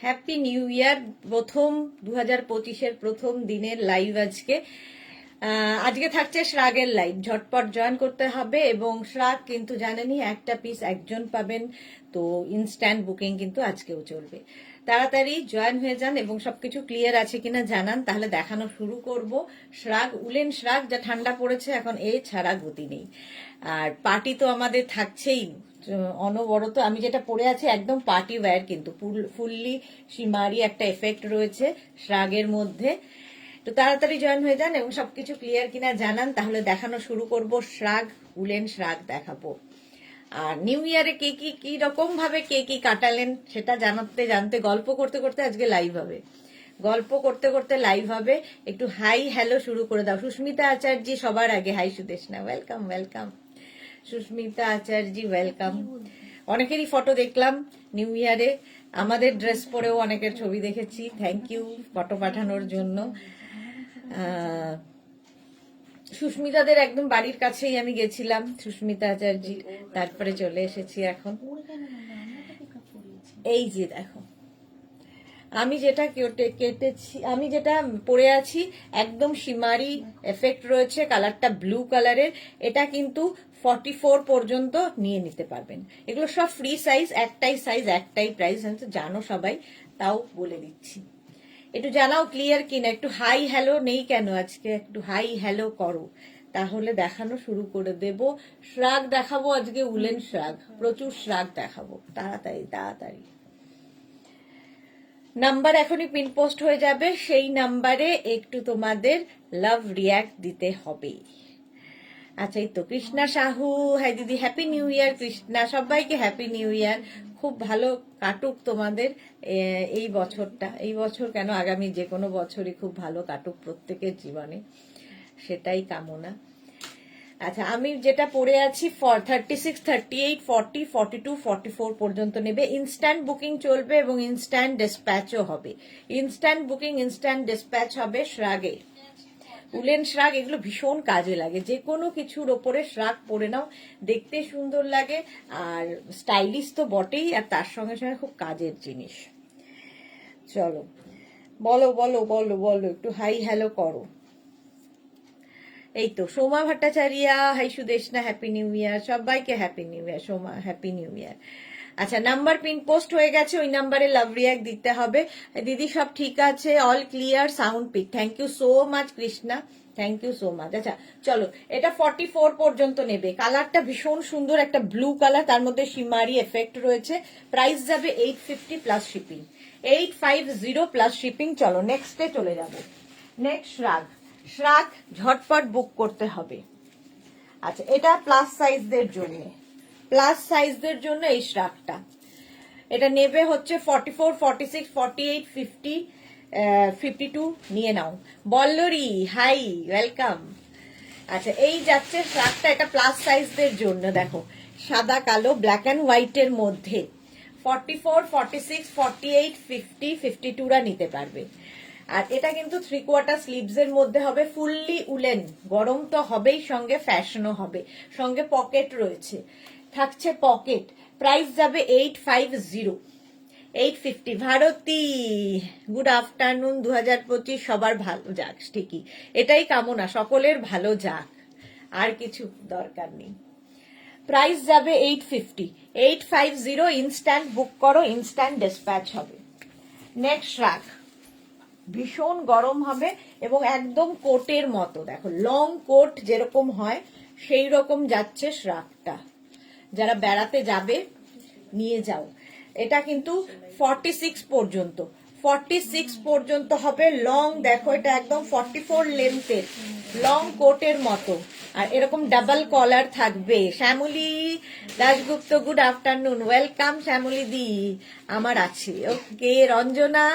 Happy new ইয়ার। প্রথম 2025-এর প্রথম দিনের লাইভ আজকে থাকছে শ্রাগের লাইভ। ঝটপট জয়েন করতে হবে এবং শ্রাগ কিন্তু জানেনই একটা পিস একজন পাবেন, তো ইনস্ট্যান্ট বুকিং কিন্তু আজকেও চলবে। তাড়াতাড়ি জয়েন হয়ে যান এবং সবকিছু ক্লিয়ার আছে কিনা জানান, তাহলে দেখানো শুরু করব। শ্রাগ, উলেন শ্রাগ যা ঠান্ডা পড়েছে এখন, এ ছাড়া গতি নেই। আর পার্টি তো আমাদের থাকছেই অনবরত। আমি যেটা পরে আছি একদম পার্টি ওয়্যার, কিন্তু ফুললি সিমারি একটা এফেক্ট রয়েছে শ্রাগের মধ্যে। তো তাড়াতাড়ি জয়েন হয়ে যান এবং সবকিছু ক্লিয়ার কিনা জানান, তাহলে দেখানো শুরু করব। শ্রাগ, উলেন শ্রাগ দেখাবো। আর নিউ ইয়ারে কে কি রকম ভাবে কে কি কাটালেন সেটা জানতে গল্প করতে করতে আজকে লাইভ হবে। গল্প করতে করতে লাইভ হবে। একটু হাই হ্যালো শুরু করে দাও। সুস্মিতা আচার্য সবার আগে। Hi Sudeshna, welcome welcome. Susmita Acharya welcome. অনেকেরই ফটো দেখলাম নিউ ইয়ারে, আমাদের ড্রেস পরেও অনেকের ছবি দেখেছি। থ্যাংক ইউ ফটো পাঠানোর জন্য। সুস্মিতাদের একদম বাড়ির কাছেই আমি গেছিলাম, সুস্মিতা আচার্য, তারপরে চলে এসেছি এখন। এই যে দেখো আমি যেটা কেটেছি, আমি যেটা পরে আছি একদম সিমারি এফেক্ট রয়েছে, কালারটা ব্লু কালারের। এটা কিন্তু 44 পর্যন্ত নিয়ে নিতে পারবেন। এগুলো সব ফ্রি সাইজ, একটাই সাইজ একটাই প্রাইস, জানো সবাই, তাও বলে দিচ্ছি। একটু জানাও ক্লিয়ার কিনা, একটু হাই হ্যালো নেই কেন আজকে, একটু হাই হ্যালো করো, তাহলে দেখানো শুরু করে দেব। শ্রাগ দেখাবো আজকে, উলেন শ্রাগ, প্রচুর শ্রাগ দেখাবো। তাড়াতাড়ি তাড়াতাড়ি নাম্বার এখনই পিন পোস্ট হয়ে যাবে, সেই নাম্বারে একটু তোমাদের লাভ রিয়াক্ট দিতে হবে। আচ্ছা, এই তো কৃষ্ণা সাহু, হাই দিদি, হ্যাপি নিউ ইয়ার কৃষ্ণা, সবাইকে হ্যাপি নিউ ইয়ার। খুব ভালো কাটুক তোমাদের এই বছরটা। এই বছর কেন, আগামী যে কোনো বছরই খুব ভালো কাটুক প্রত্যেকের জীবনে, সেটাই কামনা। আচ্ছা, আমি যেটা পড়ে আছি 36, 38, 40, 42, 44 পর্যন্ত নেবে। ইনস্ট্যান্ট বুকিং চলবে এবং ইনস্ট্যান্ট ডিসপ্যাচও হবে। ইনস্ট্যান্ট বুকিং, ইনস্ট্যান্ট ডিসপ্যাচ হবে শ্রাগে। উলেন শ্রাগ এগুলো ভীষণ কাজে লাগে, যে কোনো কিছুর ওপরে শ্রাগ পরে নাও, দেখতে সুন্দর লাগে আর স্টাইলিশ তো বটেই, আর তার সঙ্গে সঙ্গে খুব কাজের জিনিস। চলো বলো বলো বলো বলো, একটু হাই হ্যালো করো। এই তো Soma Bhattacharya, hi Sudeshna, happy new year, সবাইকে happy new year. Soma, happy new year. আচ্ছা, নাম্বার পিন পোস্ট হয়ে গেছে, ওই নাম্বারে লাভ রিয়াক্ট দিতে হবে। দিদি সব ঠিক আছে, all clear, sound peak. Thank you so much Krishna, thank you so much. আচ্ছা চলো, এটা 44 পর্যন্ত নেবে। কালারটা ভীষণ সুন্দর, একটা ব্লু কালার, তার মধ্যে সিমারি এফেক্ট রয়েছে। প্রাইস যাবে 850 প্লাস শিপিং, 850 প্লাস শিপিং। চলো নেক্সটে চলে যাব। নেক্সট শ্রাগ। শ্রাগ ঝটপট বুক করতে হবে। আচ্ছা, এটা প্লাস সাইজদের জন্য, প্লাস সাইজদের জন্য এই শ্রাগটা। এটা নেবে হচ্ছে 44, 46, 48, 50, 52 নিয়ে নাও। বল্লরি, হাই ওয়েলকাম। আচ্ছা, এই যাচ্ছে শ্রাগটা, এটা প্লাস সাইজদের জন্য। দেখো সাদা কালো ব্ল্যাক অ্যান্ড হোয়াইটের মধ্যে 44, 46, 48, 50, 52রা নিতে পারবে। আর এটা কিন্তু 3/4 স্লিভস এর মধ্যে হবে, ফুললি উলেন। গরম তো হবেই, সঙ্গে ফ্যাশনও হবে, সঙ্গে পকেট রয়েছে, থাকছে পকেট। প্রাইস যাবে 850, 850। Bharati, good afternoon. 2025 সবার ভালো যাক, ঠিকই, এটাই কামনা, সকলের ভালো যাক, আর কিছু দরকার নেই। প্রাইস যাবে 850, 850। ইনস্ট্যান্ট বুক করো, ইনস্ট্যান্ট ডিসপ্যাচ হবে। নেক্সট শ্রাগ ভীষণ গরম হবে এবং একদম কোটের মতো, দেখো লং কোট যেরকম হয় সেই রকম যাচ্ছে শ্রাগটা। যারা বেড়াতে যাবে নিয়ে যাও। এটা কিন্তু 46 পর্যন্ত, 46 পর্যন্ত হবে লং। দেখো এটা একদম 44 লেন্থের লং কোটের মতো, আর এরকম ডাবল কলার থাকবে। Shyamali Dasgupta, good afternoon, welcome Shyamali দি, আমার আছে। Okay Ranjana,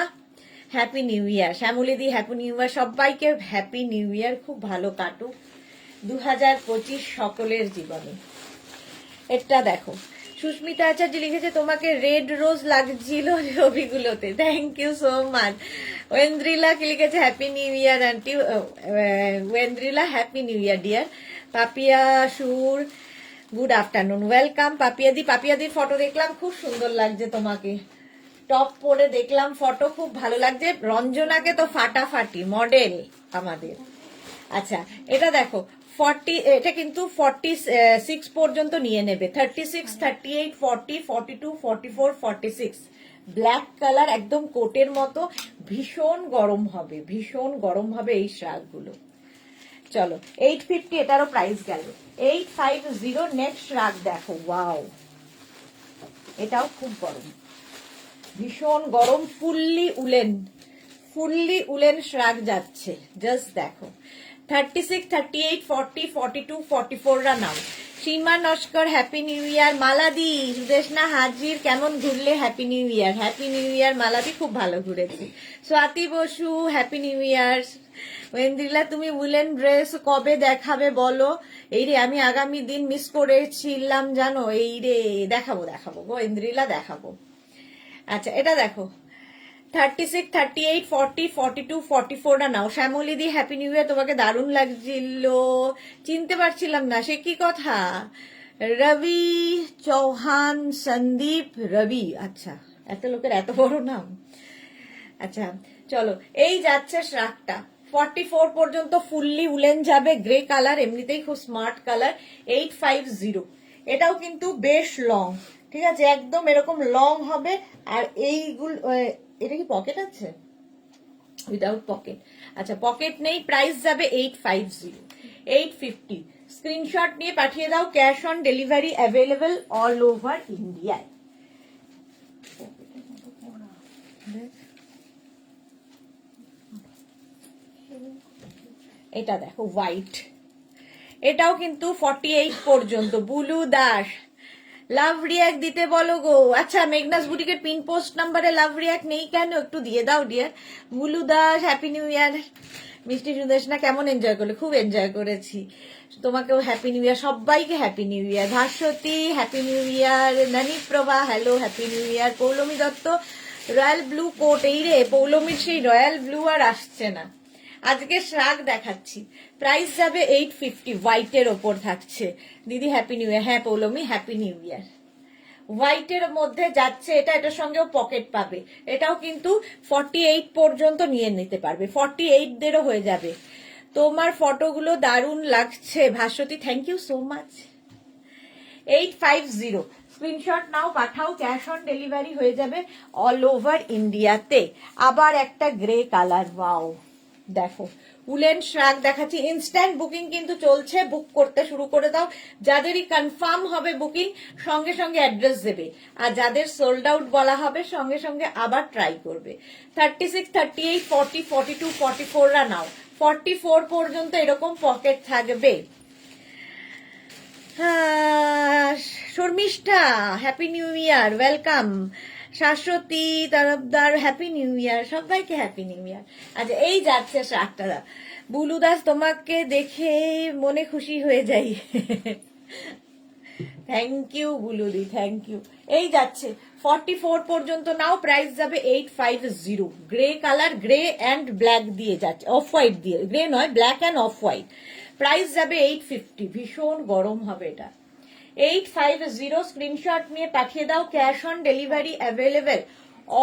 happy new year. Shyamali দি, হ্যাপি নিউ ইয়ার। সবাইকে হ্যাপি নিউ ইয়ার, খুব ভালো কাটুক 2025 সকলের জীবনে। এটা দেখো, সুস্মিতা আচার্য লিখেছে তোমাকে রেড রোজ লাগছিল ছবিগুলোতে, thank you so much. Oindrila কি লিখেছে, happy new year aunty. Oindrila, happy new year dear. Papiya Sur, good afternoon, welcome. পাপিয়াদির ফটো দেখলাম, খুব সুন্দর লাগছে তোমাকে, টপ পরে দেখলাম ফটো, খুব ভালো লাগছে। রঞ্জনাকে তো ফাটাফাটি মডেল আমাদের। আচ্ছা এটা দেখো 40, এটা কিন্তু 46 পর্যন্ত নিয়ে নেবে। 36, 38, 40, 42, 44, 46, ব্ল্যাক কালার, একদম কোটের মতো। ভীষণ গরম হবে, ভীষণ গরম হবে এই শ্রাগগুলো। চলো 850, এটারও প্রাইস গেল। 850 নেক্সট শ্রাগ দেখো, ওয়াও, এটাও খুব গরম, ভীষণ গরম। ফুললি উলেন শ্রাগ যাচ্ছে, জাস্ট দেখো। 36, 38, 40, 42, 44 রা নাও। Seema Naskar happy new year. মালাদি সুদেশনা হাজির, কেমন ঘুরলে? Happy new year, happy new year মালাদি, খুব ভালো ঘুরেছি। Swati Basu happy new year. Oindrila তুমি উলেন ড্রেস কবে দেখাবে বলো? এই রে, আমি আগামী দিন মিস করেছিলাম জানো, এই রে দেখাবো গো ইন্দ্রিলা, দেখাবো। আচ্ছা এটা দেখো 36, 38, 40, 42, 44 টা নাও। শ্যামলিদি হ্যাপি নিউ ইয়ার, তোমাকে দারুণ লাগছিল, চিনতে পারছিলাম না, সে কি কথা? রবি চৌহান, সন্দীপ রবি, আচ্ছা এত লোকের এত বড় নাম। আচ্ছা চলো, এই যাচ্ছে শ্রাগটা 44 পর্যন্ত, ফুললি উলেন যাবে, গ্রে কালার, এমনিতেই খুব স্মার্ট কালার। 850, এটাও কিন্তু বেশ লং, ঠিক আছে, একদম এরকম লং হবে। আর এইগুলো, এটা কি পকেট আছে? উইদাউট পকেট, আচ্ছা পকেট নেই। প্রাইস যাবে 850, 850। স্ক্রিনশট নিয়ে পাঠিয়ে দাও, cash on delivery available all over ইন্ডিয়ায়। এটা দেখো হোয়াইট, এটাও কিন্তু 48 পর্যন্ত। বুলু দাস লাভ রিয়াক্ট দিতে বলো গো। আচ্ছা মেঘনাস বুটিকের পিন পোস্ট নাম্বারে লাভ রিয়াক্ট নেই কেন? একটু দিয়ে দাও dear. Bulu Das happy new year. মিষ্টি সুদেশনা কেমন এনজয় করলে? খুব এনজয় করেছি। তোমাকেও হ্যাপি নিউ ইয়ার, সবাইকে happy new year. Bhaswati happy new year. Nani Prabha hello, happy new year. Paulami Dutta royal blue coat, এই রে পৌলমীর সেই রয়্যাল ব্লু আর আসছে না। আজকে শ্রাগ দেখাচ্ছি, প্রাইস যাবে 850, হোয়াইটের ওপর থাকছে। দিদি হ্যাপি নিউ ইয়ার। হ্যাঁ পৌলমী হ্যাপি নিউ ইয়ার। হোয়াইটের মধ্যে যাচ্ছে এটা, এটার সঙ্গেও পকেট পাবে। এটাও কিন্তু 48 পর্যন্ত নিয়ে নিতে পারবে, 48 দেরও হয়ে যাবে। তোমার ফটোগুলো দারুণ লাগছে Bhaswati, thank you so much. 850, screenshot নাও, পাঠাও, ক্যাশ অন ডেলিভারি হয়ে যাবে অল ওভার ইন্ডিয়াতে। আবার একটা গ্রে কালার, ওয়াও দেখো উলেন শ্রাগ দেখাচ্ছি। ইনস্ট্যান্ট বুকিং কিন্তু চলছে, বুক করতে শুরু করে দাও। যাদেরই কনফার্ম হবে বুকিং, সঙ্গে সঙ্গে অ্যাড্রেস দেবে। আর যাদের সোল্ড আউট বলা হবে, সঙ্গে সঙ্গে আবার ট্রাই করবে। 36, 38, 40, 42, 44 রা নাও। 44 পর্যন্ত এরকম পকেট থাকবে। Sharmistha happy new year, welcome. Shashwati Tarafdar happy new year, সবাইকে হ্যাপি নিউ ইয়ার। আচ্ছা এই যাচ্ছে শ্রাগটা। বুলু দাস তোমাকে দেখে মনে খুশি হয়ে যাই। থ্যাংক ইউ বুলুদি, থ্যাংক ইউ। এই যাচ্ছে 44 পর্যন্ত নাও, প্রাইস যাবে 850। Grey colour, grey and black দিয়ে যাচ্ছে, অফ হোয়াইট দিয়ে, গ্রে নয় black and off white. Price যাবে 850, ভীষণ গরম হবে এটা। 850, স্ক্রিনশট নিয়ে পাঠিয়ে দাও, cash on delivery available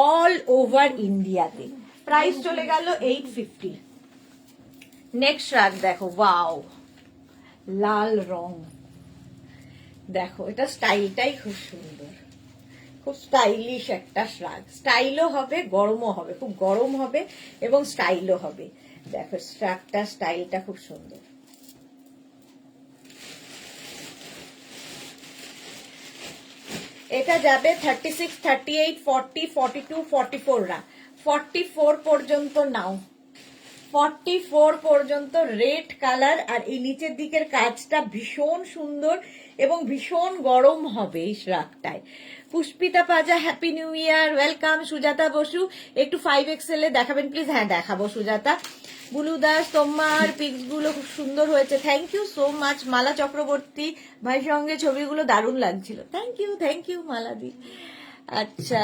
all over ইন্ডিয়াতে। প্রাইস চলে গেল 850। নেক্সট শ্রাগ দেখো, ওয়াও লাল রং দেখো, এটা স্টাইলটাই খুব সুন্দর, খুব স্টাইলিশ একটা শ্রাগ। স্টাইলও হবে, গরমও হবে, খুব গরম হবে এবং স্টাইলও হবে। দেখো শ্রাগটা, স্টাইলটা খুব সুন্দর। এটা যাবে 36, 38, 40, 42, 44 রা। 44 পর্যন্ত নাও, 44 পর্যন্ত। রেড কালার, আর এই নিচের দিকের কাজটা ভীষণ সুন্দর এবং ভীষণ গরম হবে এই শ্রাগটায়। Pushpita Paja happy new year, welcome. Sujata Basu একটু 5XL এ দেখাবেন প্লিজ? হ্যাঁ দেখাবো সুজাতা। বুলু দাস তোমার পিক্স গুলো খুব সুন্দর হয়েছে, থ্যাংক ইউ সো মাচ। মালা চক্রবর্তী ভাই সঙ্গে ছবিগুলো দারুণ লাগছিল, থ্যাংক ইউ মালাদি। আচ্ছা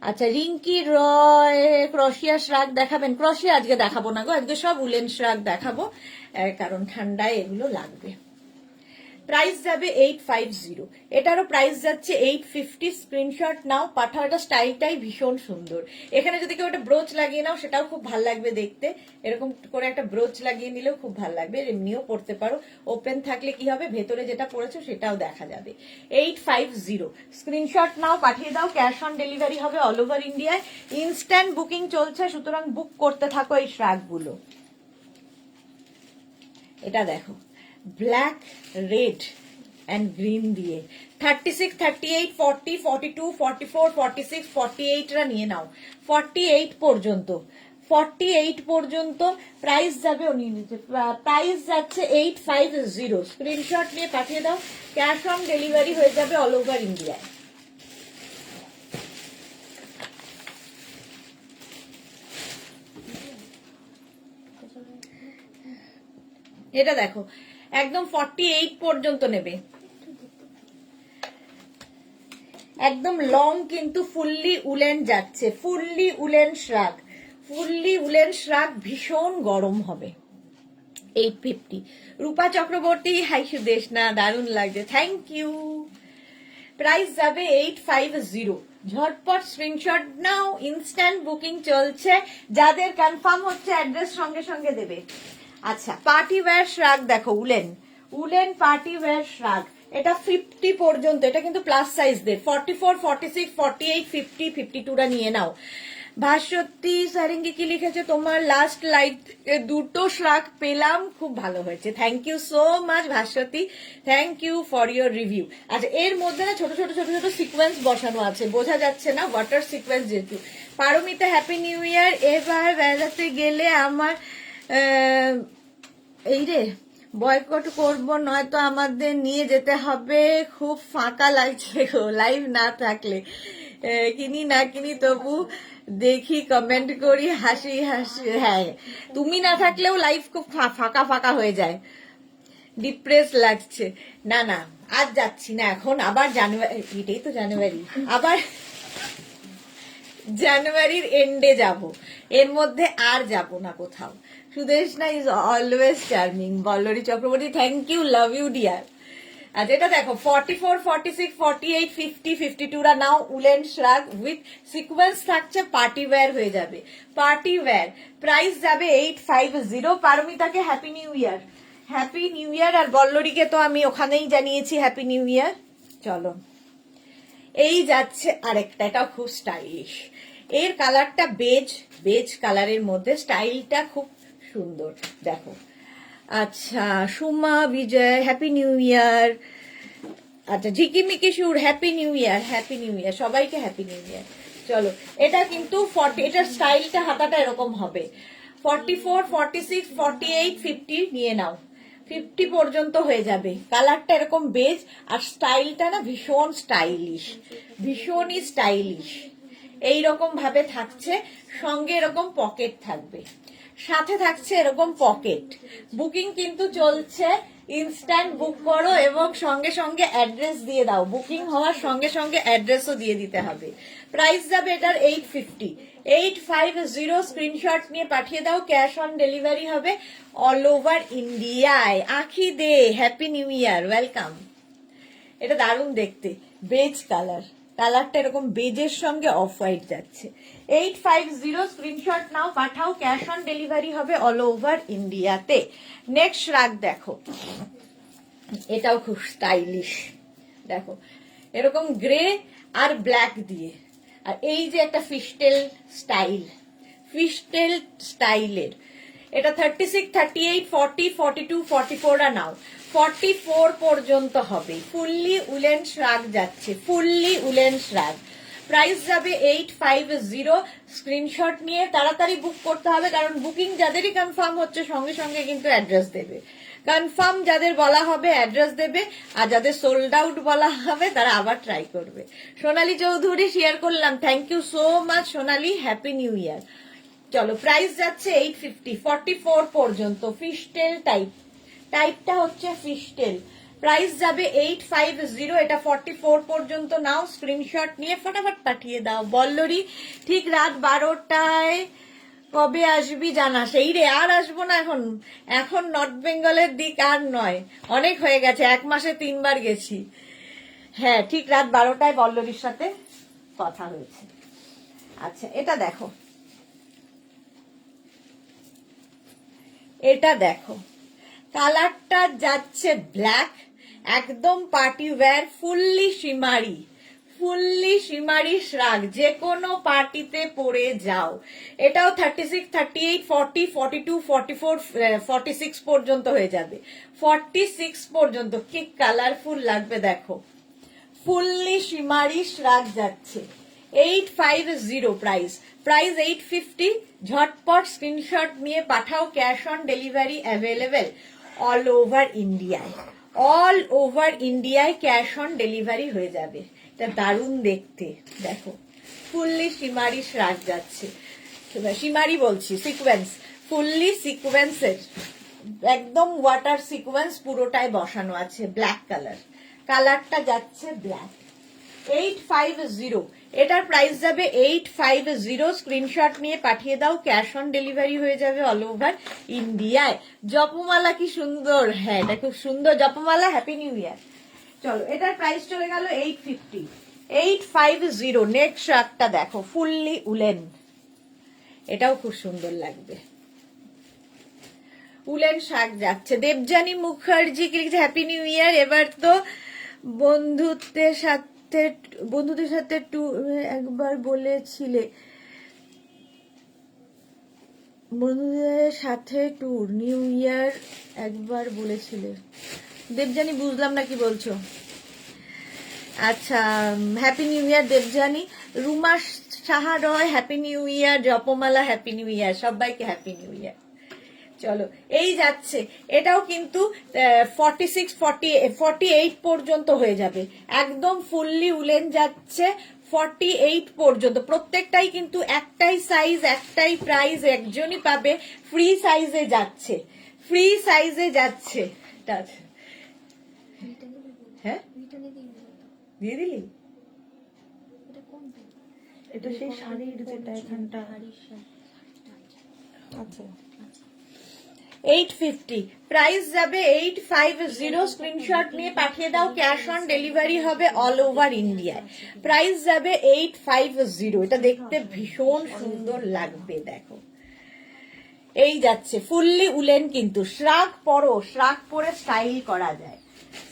আচ্ছা রিঙ্কি রয় ক্রশিয়া শ্রাগ দেখাবেন? ক্রশিয়া আজকে দেখাবো না গো, আজকে সব উলেন শ্রাগ দেখাবো, কারণ ঠান্ডায় এগুলো লাগবে। প্রাইস যাবে 850, এটারও প্রাইস যাচ্ছে 850। স্ক্রিনশট নাও, পাঠাও। এটা স্টাইলটাই ভীষণ সুন্দর। এখানে যদি কেউ একটা ব্রোচ লাগিয়ে নাও সেটাও খুব ভালো লাগবে দেখতে, এরকম করে একটা ব্রোচ লাগিয়ে নিলেও খুব ভালো লাগবে, এমনিও পড়তে পারো। ওপেন থাকলে কি হবে, ভেতরে যেটা পড়েছো সেটাও দেখা যাবে। 850, স্ক্রিনশট নাও, পাঠিয়ে দাও। ক্যাশ অন ডেলিভারি হবে অল ওভার ইন্ডিয়ায়। ইনস্ট্যান্ট বুকিং চলছে, সুতরাং বুক করতে থাকো এই শ্রাগগুলো। এটা দেখো, ব্ল্যাক, রেড অ্যান্ড গ্রিন দিয়ে 36, 38, 40, 42, 44, 46, 48রা নিয়ে নাও। 48 পর্যন্ত, 48 পর্যন্ত প্রাইস যাবে। প্রাইস যাচ্ছে 850। স্ক্রিনশট নিয়ে পাঠিয়ে দাও। ক্যাশ অন ডেলিভারি হয়ে যাবে অল ওভার ইন্ডিয়ায়। এটা দেখো, একদম 48 পর্যন্ত নেবে, একদম লং, কিন্তু ফুললি উলেন যাচ্ছে, ফুললি উলেন শ্রাগ, ফুললি উলেন শ্রাগ, ভীষণ গরম হবে। 850। রূপা চক্রবর্তী, হাই সুদেশ, না দারুণ লাগছে, থ্যাংক ইউ। প্রাইস যাবে 850। ঝটপট স্ক্রিনশট নাও, ইনস্ট্যান্ট বুকিং চলছে। যাদের কনফার্ম হচ্ছে অ্যাড্রেস সঙ্গে সঙ্গে দেবে। আচ্ছা, পার্টি ওয়্যার শ্রাগ দেখো, উলেন, উলেন পার্টি ওয়্যার শ্রাগ, এটা 50 পর্যন্ত। এটা কিন্তু প্লাস সাইজ দের। 44, 46, 48, 50, 52রা নিয়ে নাও। ভাস্বতী সারেঙ্গি কি লিখেছে, তোমার লাস্ট লাইট দুটো শ্রাগ পেলাম, খুব ভালো হয়েছে, thank you so much Bhaswati, thank you for your review. আচ্ছা, এর মধ্যে না ছোট ছোট ছোট ছোট সিকোয়েন্স বসানো আছে, বোঝা যাচ্ছে না, ওয়াটার সিকোয়েন্স যেহেতু। Paromita, happy new year. এবার বেড়াতে গেলে আমার এই রে বয়কট করবো, নয়তো আমাদের নিয়ে যেতে হবে। খুব ফাঁকা লাগছে গো লাইভ না থাকলে, কিনি না কিনি তবু দেখি, কমেন্ট করি, হাসি হাসি। হ্যাঁ, তুমি না থাকলেও লাইভ খুব ফাঁকা ফাঁকা হয়ে যায়, ডিপ্রেস লাগছে। না না, আজ যাচ্ছি না, এখন আবার জানুয়ারি, এটাই তো জানুয়ারি, আবার জানুয়ারির এন্ডে যাব, এর মধ্যে আর যাব না কোথাও। Sudeshna is always charming. Ballari Chakraborty, thank you, love you dear. আর এটা দেখো, 44, 46, 48, 50, 52রা নাও। উলেন শ্রাগ উইথ সিকোয়েন্স থাকছে, পার্টি ওয়্যার হয়ে যাবে, পার্টি ওয়্যার। প্রাইস যাবে 850। পারমিতাকে happy new year, happy new year. আর বল্লরীকে তো আমি ওখানেই জানিয়েছি হ্যাপি নিউ ইয়ার। চলো, এই যাচ্ছে আরেকটা, এটাও খুব স্টাইলিশ। এর কালারটা বেজ, বেজ কালারের মধ্যে, স্টাইলটা খুব সুন্দর দেখো। আচ্ছা, সুমা বিজয়, হ্যাপি নিউ ইয়ার। আচ্ছা, ঝিকিমিকি সুর, happy new year, happy new year, সবাইকে হ্যাপি নিউ ইয়ার। চলো, এটা কিন্তু 40, এটার স্টাইলটা হাতাটা এরকম হবে। 44, 46, 48, 50 নিয়ে নাও। 50 পর্যন্ত হয়ে যাবে। কালারটা এরকম বেজ, আর স্টাইলটা না ভীষণ স্টাইলিশ, ভীষণই স্টাইলিশ। এইরকম ভাবে থাকছে, সঙ্গে এরকম পকেট থাকবে, সাথে থাকছে এরকম পকেট। বুকিং কিন্তু চলছে, ইনস্ট্যান্ট বুক করো এবং সঙ্গে সঙ্গে অ্যাড্রেস দিয়ে দাও। বুকিং হওয়ার সঙ্গে সঙ্গে অ্যাড্রেসও দিয়ে দিতে হবে। প্রাইস যাবে এটার 850, 850। স্ক্রিনশট নিয়ে পাঠিয়ে দাও। ক্যাশ অন ডেলিভারি হবে অল ওভার ইন্ডিয়ায়। আখি দে, হ্যাপি নিউ ইয়ার, ওয়েলকাম। এটা দারুণ দেখতে, বেজ কালার, কালারটা এরকম বেজের সঙ্গে অফ হোয়াইট যাচ্ছে। 850, স্ক্রিনশট নাও, পাঠাও। ক্যাশ অন ডেলিভারি হবে অল ওভার ইন্ডিয়াতে। নেক্সট শ্রাগ দেখো, এটাও খুব স্টাইলিশ দেখো, এরকম গ্রে আর ব্ল্যাক দিয়ে। আর এই যে একটা ফিস্টেল স্টাইল, ফিস্টেল স্টাইলের, এটা 36, 38, 40, 42, 44রা নাও। 44 পর্যন্ত হবে। ফুললি উলেন শ্রাগ যাচ্ছে, ফুললি উলেন শ্রাগ। প্রাইস যাবে 850। স্ক্রিনশট নিয়ে তাড়াতাড়ি বুক করতে হবে, কারণ বুকিং যাদেরই কনফার্ম হচ্ছে সঙ্গে সঙ্গে কিন্তু অ্যাড্রেস দেবে। কনফার্ম যাদের বলা হবে অ্যাড্রেস দেবে, আর যাদের সোল্ড আউট বলা হবে তারা আবার ট্রাই করবে। সোনালী চৌধুরী শেয়ার করলাম, thank you so much Sonali, happy new year. চলো, প্রাইস যাচ্ছে 850, 44 পর্যন্ত। ফিস্টেল টাইপ, টাইপটা হচ্ছে ফিস্টেল। প্রাইস যাবে 850। এটা 44 পর্যন্ত নাও। স্ক্রিনশট নিয়ে ফটাফট পাঠিয়ে দাও। বল্লরী, ঠিক রাত 12টায় কবে আসবি জানাস? এই রে, আর আসবো না এখন। এখন নর্থ বেঙ্গলের দিক আর নয়, অনেক হয়ে গেছে, 1 মাসে 3 বার গেছি। হ্যাঁ, ঠিক রাত 12টায় পল্লবীর সাথে কথা হয়েছে। আচ্ছা, এটা দেখো, এটা দেখো, কালারটা যাচ্ছে ব্ল্যাক, একদম পার্টি ওয়্যার, ফুললি শিমারি শ্রাগ, যে কোনো পার্টিতে পরে যাও। এটাও 36, 38, 40, 42, 44, 46 পর্যন্ত হয়ে যাবে। 46 পর্যন্ত কি কালারফুল লাগবে দেখো। ফুললি শিমারি শ্রাগ যাচ্ছে, 850 প্রাইস, 850। ঝটপট স্ক্রিনশট নিয়ে পাঠাও, cash on delivery available all over ইন্ডিয়ায় ক্যাশ অন ডেলিভারি হয়ে যাবে। এটা দারুণ দেখতে, দেখো ফুললি শিমারি শ্রাগ যাচ্ছে, শিমারি বলছি সিকোয়েন্স, ফুললি সিকোয়েন্সের, একদম ওয়াটার সিকোয়েন্স পুরোটাই বসানো আছে, ব্ল্যাক কালারটা যাচ্ছে ব্ল্যাক, 850। এটার প্রাইস যাবে 850। স্ক্রিনশট নিয়ে পাঠিয়ে দাও, ক্যাশ অন ডেলিভারি হয়ে যাবে অল ওভার ইন্ডিয়ায়। জপমালা কি সুন্দর, হ্যাঁ এটা খুব সুন্দর জপমালা, হ্যাপি নিউ ইয়ার। চলো, এটার প্রাইস চলে গেল 850, 850। নেক্সট শার্টটা দেখো, ফুললি উলেন, এটাও খুব সুন্দর লাগবে, উলেন শার্ট যাচ্ছে। দেবজানী মুখার্জি কি লিখছে, হ্যাপি নিউ ইয়ার। এবার তো বন্ধুদের সাথে একবার বলেছিলে, বন্ধুদের সাথে ট্যুর নিউ ইয়ার একবার বলেছিলে। দেবজানী বুঝলাম না কি বলছো। আচ্ছা, happy new year Debjani. Ruma Saha Roy happy new year, Japamala happy new year, সবাইকে হ্যাপি নিউ ইয়ার। চলো, এই যাচ্ছে, এটাও কিন্তু 46, 48 পর্যন্ত হয়ে যাবে, একদম ফুললি উলেন যাচ্ছে 48 পর্যন্ত। প্রত্যেকটাই কিন্তু একটাই সাইজ, একটাই প্রাইস, একজনই পাবে, ফ্রি সাইজে যাচ্ছে। হ্যাঁ, দিয়ে দিলি, এটা সেই শাড়ির যেটা এখানটা। আচ্ছা, 850 প্রাইস যাবে, 850। স্ক্রিনশট নিয়ে পাঠিয়ে দাও, ক্যাশ অন ডেলিভারি হবে অল ওভার ইন্ডিয়ায়। প্রাইস যাবে 850। এটা দেখতে ভীষণ সুন্দর লাগবে, দেখো এই যাচ্ছে ফুললি উলেন, কিন্তু শ্রাগ পরে স্টাইল করা যায়,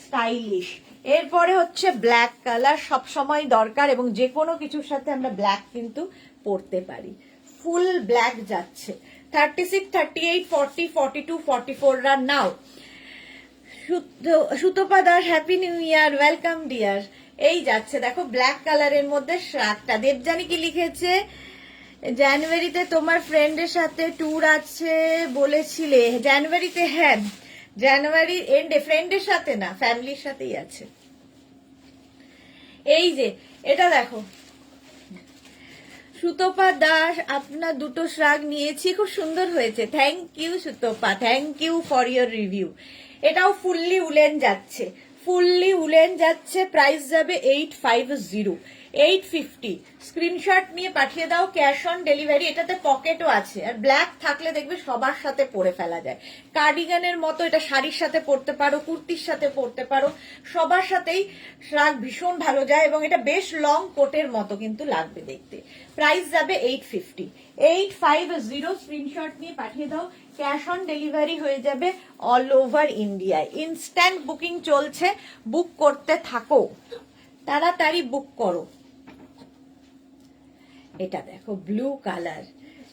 স্টাইলিশ। এরপরে হচ্ছে ব্ল্যাক কালার, সব সময় দরকার, এবং যে কোনো কিছুর সাথে আমরা ব্ল্যাক কিন্তু পরতে পারি। ফুল ব্ল্যাক যাচ্ছে, 36, 38, 40, 42, 44 রান নাও। Sutapa Das happy new year, welcome dear. এই যাচ্ছে দেখো ব্ল্যাক কালারের মধ্যে শ্রাগটা। দেবজানী কি লিখেছে, জানুয়ারিতে তোমার ফ্রেন্ডের সাথে ট্যুর আছে বলেছিলে। জানুয়ারিতে, হ্যাঁ জানুয়ারি এন্ডে, ফ্রেন্ডের সাথে না, ফ্যামিলির সাথেই আছে। এই যে এটা দেখো, সুতপা দাস, আপনার দুটো শ্রাগ নিয়েছি, খুব সুন্দর হয়েছে, thank you Sutapa, thank you for your review. এটাও ফুললি উলেন যাচ্ছে, প্রাইস যাবে 850, 850। স্ক্রিনশট নিয়ে পাঠিয়ে দাও, ক্যাশ অন ডেলিভারি। এটাতে পকেটও আছে, আর ব্ল্যাক থাকলে দেখবে সবার সাথে পরে ফেলা যায়, কার্ডিগানের মতো। এটা শাড়ির সাথে পরতে পারো, কুর্তির সাথে পরতে পারো, সবার সাথেই শ্রাগ ভীষণ ভালো যায়, এবং এটা বেশ লং কোটের মতো কিন্তু লাগবে দেখতে। প্রাইস যাবে 850, 850। স্ক্রিনশট নিয়ে পাঠিয়ে দাও, ক্যাশ অন ডেলিভারি হয়ে যাবে অল ওভার ইন্ডিয়ায়। ইনস্ট্যান্ট বুকিং চলছে, বুক করতে থাকো, তাড়াতাড়ি বুক করো। এটা দেখো ব্লু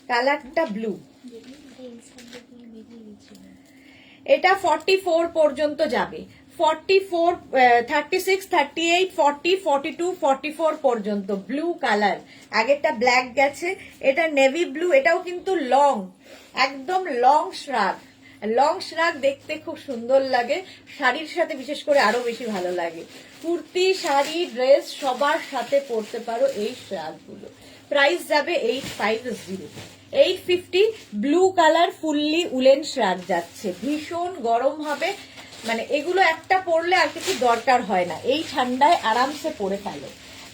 কালারটা ব্লু, এটা 44 পর্যন্ত যাবে, 44, 36, 38, 40, 42, 44 পর্যন্ত ব্লু কালার। আগেরটা ব্ল্যাক গেছে, এটা নেভি ব্লু। এটাও কিন্তু লং, একদম লং শ্রাগ দেখতে খুব সুন্দর লাগে, শাড়ির সাথে বিশেষ করে আরো বেশি ভালো লাগে। কুর্তি, শাড়ি, ড্রেস সবার সাথে পরতে পারো এই শ্রাগগুলো। প্রাইস যাবে 850, 850। ব্লু কালার ফুললি উলেন শ্রাগ যাচ্ছে, ভীষণ গরম হবে, মানে এগুলো একটা পরলে আর কিছু দরকার হয় না, এই ঠান্ডায় আরামসে পরে ফেলো।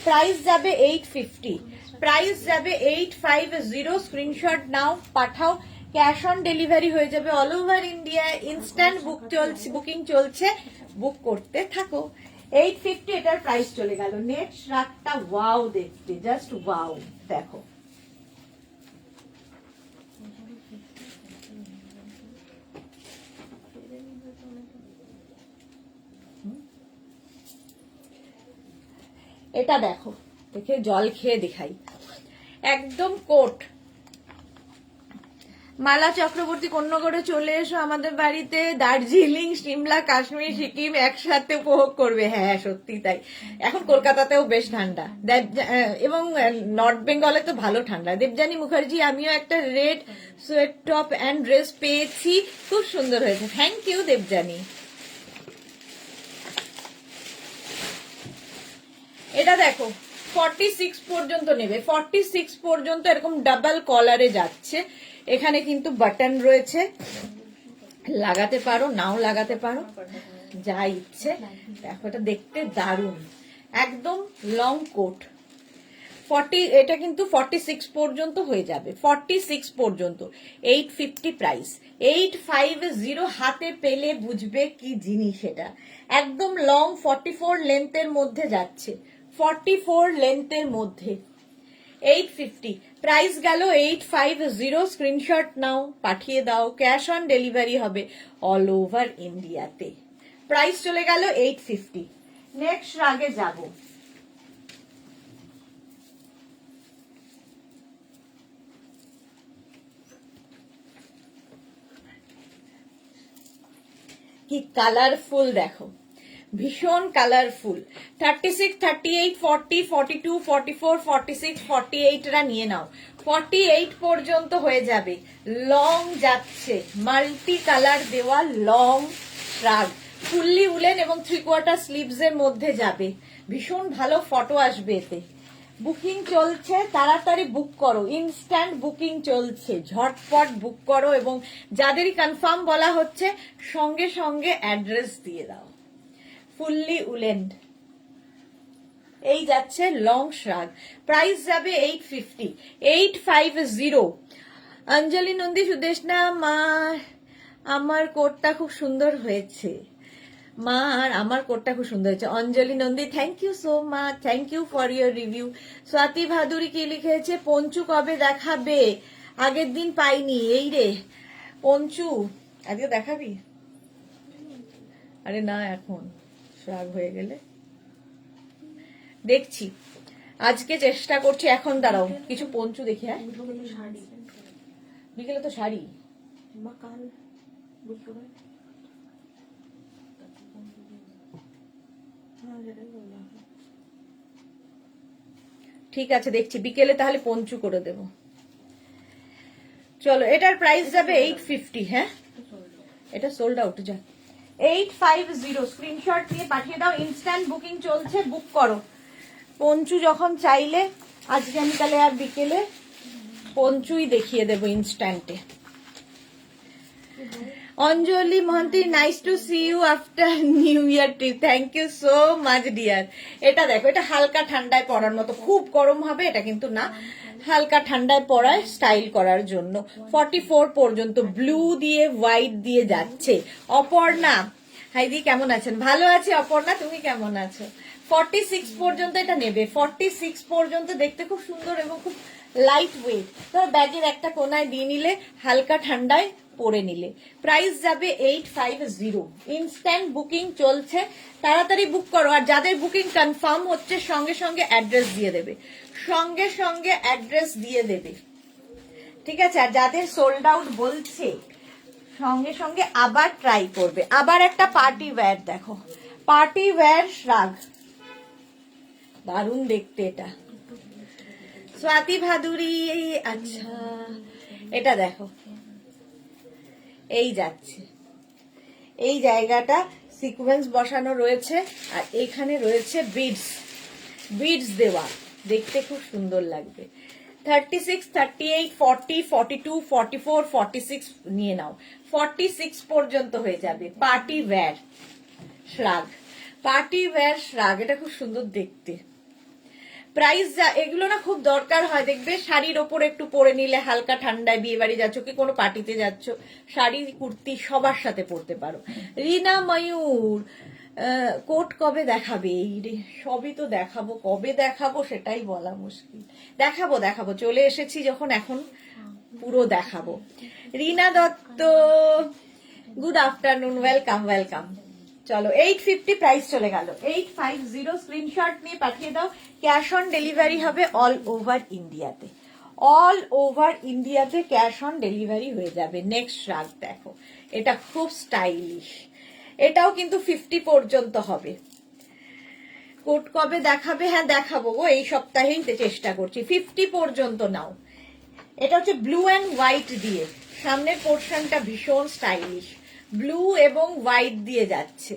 প্রাইস যাবে 850, প্রাইস যাবে 850। স্ক্রিনশট নাও, পাঠাও, ক্যাশ অন ডেলিভারি হয়ে যাবে all over India. Instant booking চলছে, বুক করতে থাকো। 850 এটার প্রাইস চলে গেল। নেক্সট রাগটা ওয়াও দেখতে, জাস্ট ওয়াও। দেখো এটা, দেখো দেখে জল খেয়ে দেখাই, একদম কোট। মালা চক্রবর্তী কন্যাগড়ে চলে এসো আমাদের বাড়িতে, দার্জিলিং, সিমলা, কাশ্মীর, সিকিম একসাথে উপভোগ করবে। হ্যাঁ সত্যি তাই, এখন কলকাতাতেও বেশ ঠান্ডা, এবং নর্থ বেঙ্গলে তো ভালো ঠান্ডা। দেবযানী মুখার্জি, আমিও একটা red sweat top and dress পেয়েছি, খুব সুন্দর হয়েছে। Thank you Debjani. এটা দেখো 46 পর্যন্ত নেবে, 46 পর্যন্ত এরকম ডাবল কলারে যাচ্ছে। এখানে কিন্তু বাটন রয়েছে, লাগাতে পারো নাও লাগাতে পারো, যা ইচ্ছে। দেখো এটা দেখতে দারুণ, একদম লং কোট। 40, এটা কিন্তু 46 পর্যন্ত হয়ে যাবে, 46 পর্যন্ত। 850 প্রাইস, 850। হাতে পেলে বুঝবে কি জিনিস এটা, একদম লং 44 লেন্থের মধ্যে যাচ্ছে, 44 লেন্থের মধ্যে। 850 প্রাইস গেল 850। স্ক্রিনশট নাও, পাঠিয়ে দাও, ক্যাশ অন ডেলিভারি হবে অল ওভার ইন্ডিয়াতে। প্রাইস চলে গেল 850। নেক্সট রাগে যাব। কি কালারফুল দেখো, ভীষণ কালারফুল। 36, 38, 40, 42, 44, 46, 48 রা নিয়ে নাও, 48 পর্যন্ত হয়ে যাবে। লং যাচ্ছে, মাল্টি কালার দেওয়া লং শ্রাগ, ফুললি উলেন এবং 3/4 স্লিভস এর মধ্যে যাবে। ভীষণ ভালো ফটো আসবে এতে। বুকিং চলছে, তাড়াতাড়ি বুক করো, ইনস্ট্যান্ট বুকিং চলছে, ঝটপট বুক করো। এবং যাদেরই কনফার্ম বলা হচ্ছে সঙ্গে সঙ্গে অ্যাড্রেস দিয়ে দাও। ফুললি উলেন, এই যাচ্ছে লং শ্রাগ, প্রাইস যাবে 850, 850। অঞ্জলি নন্দী, সুদেশনা মা, আমার কোটটা খুব সুন্দর হয়েছে মা, আর আমার কোটটা খুব সুন্দর হয়েছে। Anjali Nandi, thank you so much, thank you for your review. Swati Bhaduri কি লিখেছে, পঞ্চু কবে দেখাবে? আগের দিন পাইনি, এই রে পঞ্চু, আজকে দেখাবি? আরে না, এখন শ্রাগ হয়ে গেলে দেখছি, আজকে চেষ্টা করছি। এখন দাঁড়াও কিছু পঞ্চু দেখি। হ্যাঁ বিকেলে তো শাড়ি, ঠিক আছে দেখছি, বিকেলে তাহলে পঞ্চু করে দেব। চলো, এটার প্রাইস যাবে 850। হ্যাঁ এটা সোল্ড আউট, যা 850। স্ক্রিনশট নিয়ে পাঠিয়ে দাও, ইনস্ট্যান্ট বুকিং চলছে, বুক করো। পঞ্চু যখন চাইলে আজকে আমি তাহলে আর বিকেলে পঞ্চুই দেখিয়ে দেবো ইনস্ট্যান্টে। Anjali Mohanty, nice to see you after new year trip, thank you so much dear. এটা দেখো, এটা হালকা ঠান্ডায় পরার মতো, খুব গরম হবে এটা কিন্তু না, হালকা ঠান্ডায় পরায় স্টাইল করার জন্য। 44 পর্যন্ত ব্লু দিয়ে হোয়াইট দিয়ে যাচ্ছে। অপর্ণা, হাইদি কেমন আছেন? ভালো আছি অপর্ণা, তুমি কেমন আছো? 46 পর্যন্ত এটা নেবে, 46 পর্যন্ত, দেখতে খুব সুন্দর এবং খুব লাইট ওয়েট। তো ব্যাগের একটা কোনায় দিয়ে নিলে, হালকা ঠান্ডায় পরে নিলে। প্রাইস যাবে 850। ইনস্ট্যান্ট বুকিং চলছে, তাড়াতাড়ি বুক করো। আর যাদের বুকিং কনফার্ম হচ্ছে সঙ্গে সঙ্গে অ্যাড্রেস দিয়ে দেবে, সঙ্গে সঙ্গে অ্যাড্রেস দিয়ে দেবে, ঠিক আছে? আর যাদের সোল্ড আউট বলছে সঙ্গে সঙ্গে আবার ট্রাই করবে। আবার একটা পার্টি ওয়্যার দেখো, পার্টি ওয়্যার শ্রাগ, দারুণ দেখতে এটা। স্বাতি ভাদুরী, আচ্ছা এটা দেখো, এই যাচ্ছে, এই জায়গাটা সিকোয়েন্স বসানো রয়েছে আর এখানে রয়েছে বিডস, বিডস দেওয়া, দেখতে খুব সুন্দর লাগবে। 36, 38, 40, 42, 44, 46 নিয়ে নাও, 46 পর্যন্ত হয়ে যাবে। পার্টি ওয়্যার শ্রাগ, পার্টি ওয়্যার শ্রাগ, এটা খুব সুন্দর দেখতে। প্রাইস এগুলো না খুব দরকার হয়, দেখবে শাড়ির ওপরে একটু পরে নিলে হালকা ঠান্ডায়, বিয়ে বাড়ি যাচ্ছ কি কোনো পার্টিতে যাচ্ছ, শাড়ি কুর্তি সবার সাথে পরতে পারো। রিনা ময়ূর কোট কবে দেখাবে? এই রে সবই তো দেখাবো, কবে দেখাবো সেটাই বলা মুশকিল। দেখাবো দেখাবো, চলে এসেছি যখন এখন পুরো দেখাবো। Rina Dutta good afternoon, welcome welcome. চলো 850 প্রাইস চলে গেল, 850 স্ক্রিনশট নিয়ে পাঠিয়ে দাও। ক্যাশ অন ডেলিভারি হবে অল ওভার ইন্ডিয়াতে, অল ওভার ইন্ডিয়াতে ক্যাশ অন ডেলিভারি হয়ে যাবে। নেক্সট রাগ দেখো, এটা খুব স্টাইলিশ, এটাও কিন্তু 50 পর্যন্ত হবে। কোট কবে দেখাবে? হ্যাঁ দেখাবো গো, এই সপ্তাহেই চেষ্টা করছি। 50 পর্যন্ত নাও। এটা হচ্ছে ব্লু অ্যান্ড হোয়াইট দিয়ে, সামনের পোর্শনটা ভীষণ স্টাইলিশ, ব্লু এবং হোয়াইট দিয়ে যাচ্ছে।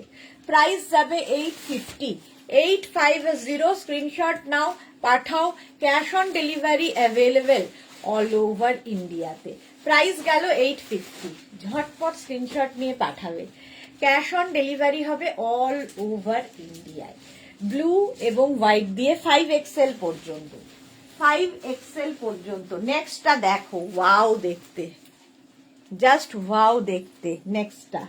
প্রাইস যাবে 850, 850 স্ক্রিনশট নাও, পাঠাও। Cash on delivery available all over ইন্ডিয়াতে। প্রাইস গেল 850, ঝটপট স্ক্রিনশট নিয়ে পাঠাবে। ক্যাশ অন ডেলিভারি হবে অল ওভার ইন্ডিয়ায়, ব্লু এবং হোয়াইট দিয়ে 5XL পর্যন্ত, 5XL পর্যন্ত। নেক্সটটা দেখো, ওয়াও দেখতে, জাস্ট ওয়াও দেখতে। নেক্সটটা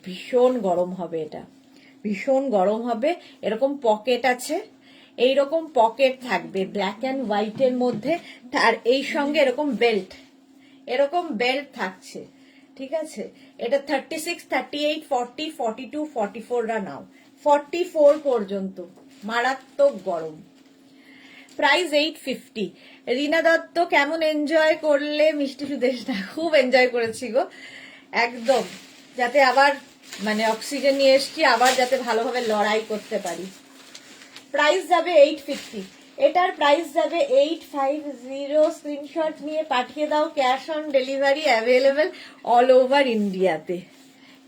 ভীষণ গরম হবে, এটা ভীষণ গরম হবে। এরকম পকেট আছে, এইরকম পকেট থাকবে ব্ল্যাক অ্যান্ড হোয়াইটের মধ্যে, আর এই সঙ্গে এরকম বেল্ট, এরকম বেল্ট থাকছে, ঠিক আছে। এটা 36, 38, 40, 42, 44 রা নাও, 44 পর্যন্ত। মারাত্মক গরম। প্রাইস 850। রিনা দত্ত কেমন এনজয় করলে? মিষ্টি সুদেশনা খুব এনজয় করেছি গো, একদম, যাতে আবার মানে অক্সিজেন নিয়ে এসছি, আবার যাতে ভালোভাবে লড়াই করতে পারি। প্রাইস যাবে 850, এটার প্রাইস যাবে 850। স্ক্রিনশট নিয়ে পাঠিয়ে দাও। Cash on delivery available all over ইন্ডিয়াতে।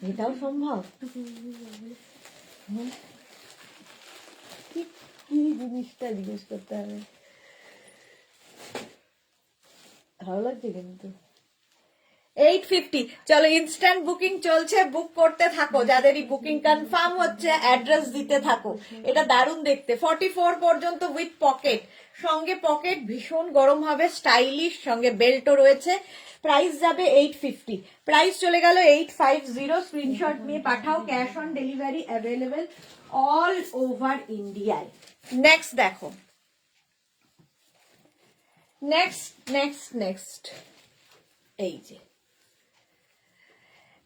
এটাও সম্ভব? কি জিনিসটা জিজ্ঞেস করতে হবে, ভালো লাগছে কিন্তু। 850। চলো ইনস্ট্যান্ট বুকিং চলছে, বুক করতে থাকো। যাদেরই বুকিং কনফার্ম হচ্ছে অ্যাড্রেস দিতে থাকো। এটা দারুণ দেখতে, 44 পর্যন্ত উইথ পকেট, সঙ্গে পকেট, ভীষণ গরম হবে, স্টাইলিশ, সঙ্গে বেল্টও রয়েছে। প্রাইস যাবে 850, প্রাইস চলে গেল 850। স্ক্রিনশট নিয়ে পাঠাও। Cash on delivery available all over ইন্ডিয়ায়। নেক্সট দেখো, নেক্সট নেক্সট নেক্সট এই যে